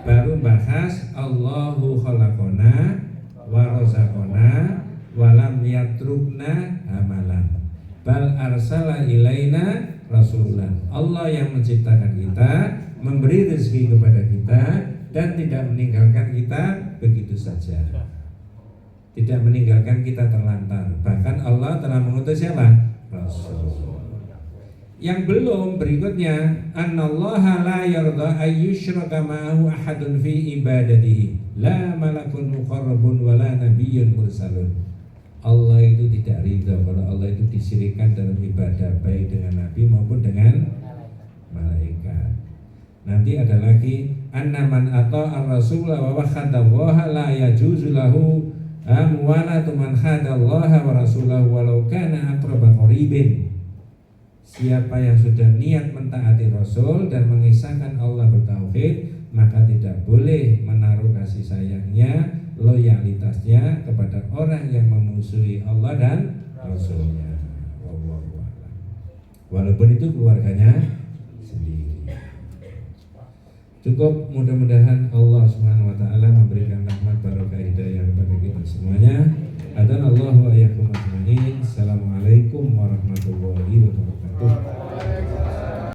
Baru bahas Allahu khalaqona wa razaqona wa lam yatrukna amalan. Bal arsala ilaina rasulan. Allah yang menciptakan kita, memberi rezeki kepada kita dan tidak meninggalkan kita begitu saja. Tidak meninggalkan kita terlantar. Bahkan Allah telah mengutus siapa? Rasul. Yang belum berikutnya, annallaha la yarda ayyushraka ma'ahu ahadun fi ibadatihi, la malakun muqarrabun wa la nabiyyun mursalun. Allah itu tidak ridha kalau Allah itu disyirikkan dalam ibadah, baik dengan Nabi maupun dengan malaikat. Nanti ada lagi annaman ata'a ar-rasul wa wakhadallaha la yajuzu lahu amwalatu man khadallaha wa rasulahu walau kana aqraba qaribin. Siapa yang sudah niat mentaati Rasul dan mengisahkan Allah bertauhid, maka tidak boleh menaruh kasih sayangnya, loyalitasnya kepada orang yang memusuhi Allah dan Rasulnya. Walaupun itu keluarganya sendiri. Cukup, mudah-mudahan Allah Subhanahu wa taala memberikan rahmat barokah hidayah kepada kita semuanya. Adanallahu wa iyyakum ajmain. Assalamualaikum warahmatullahi wabarakatuh.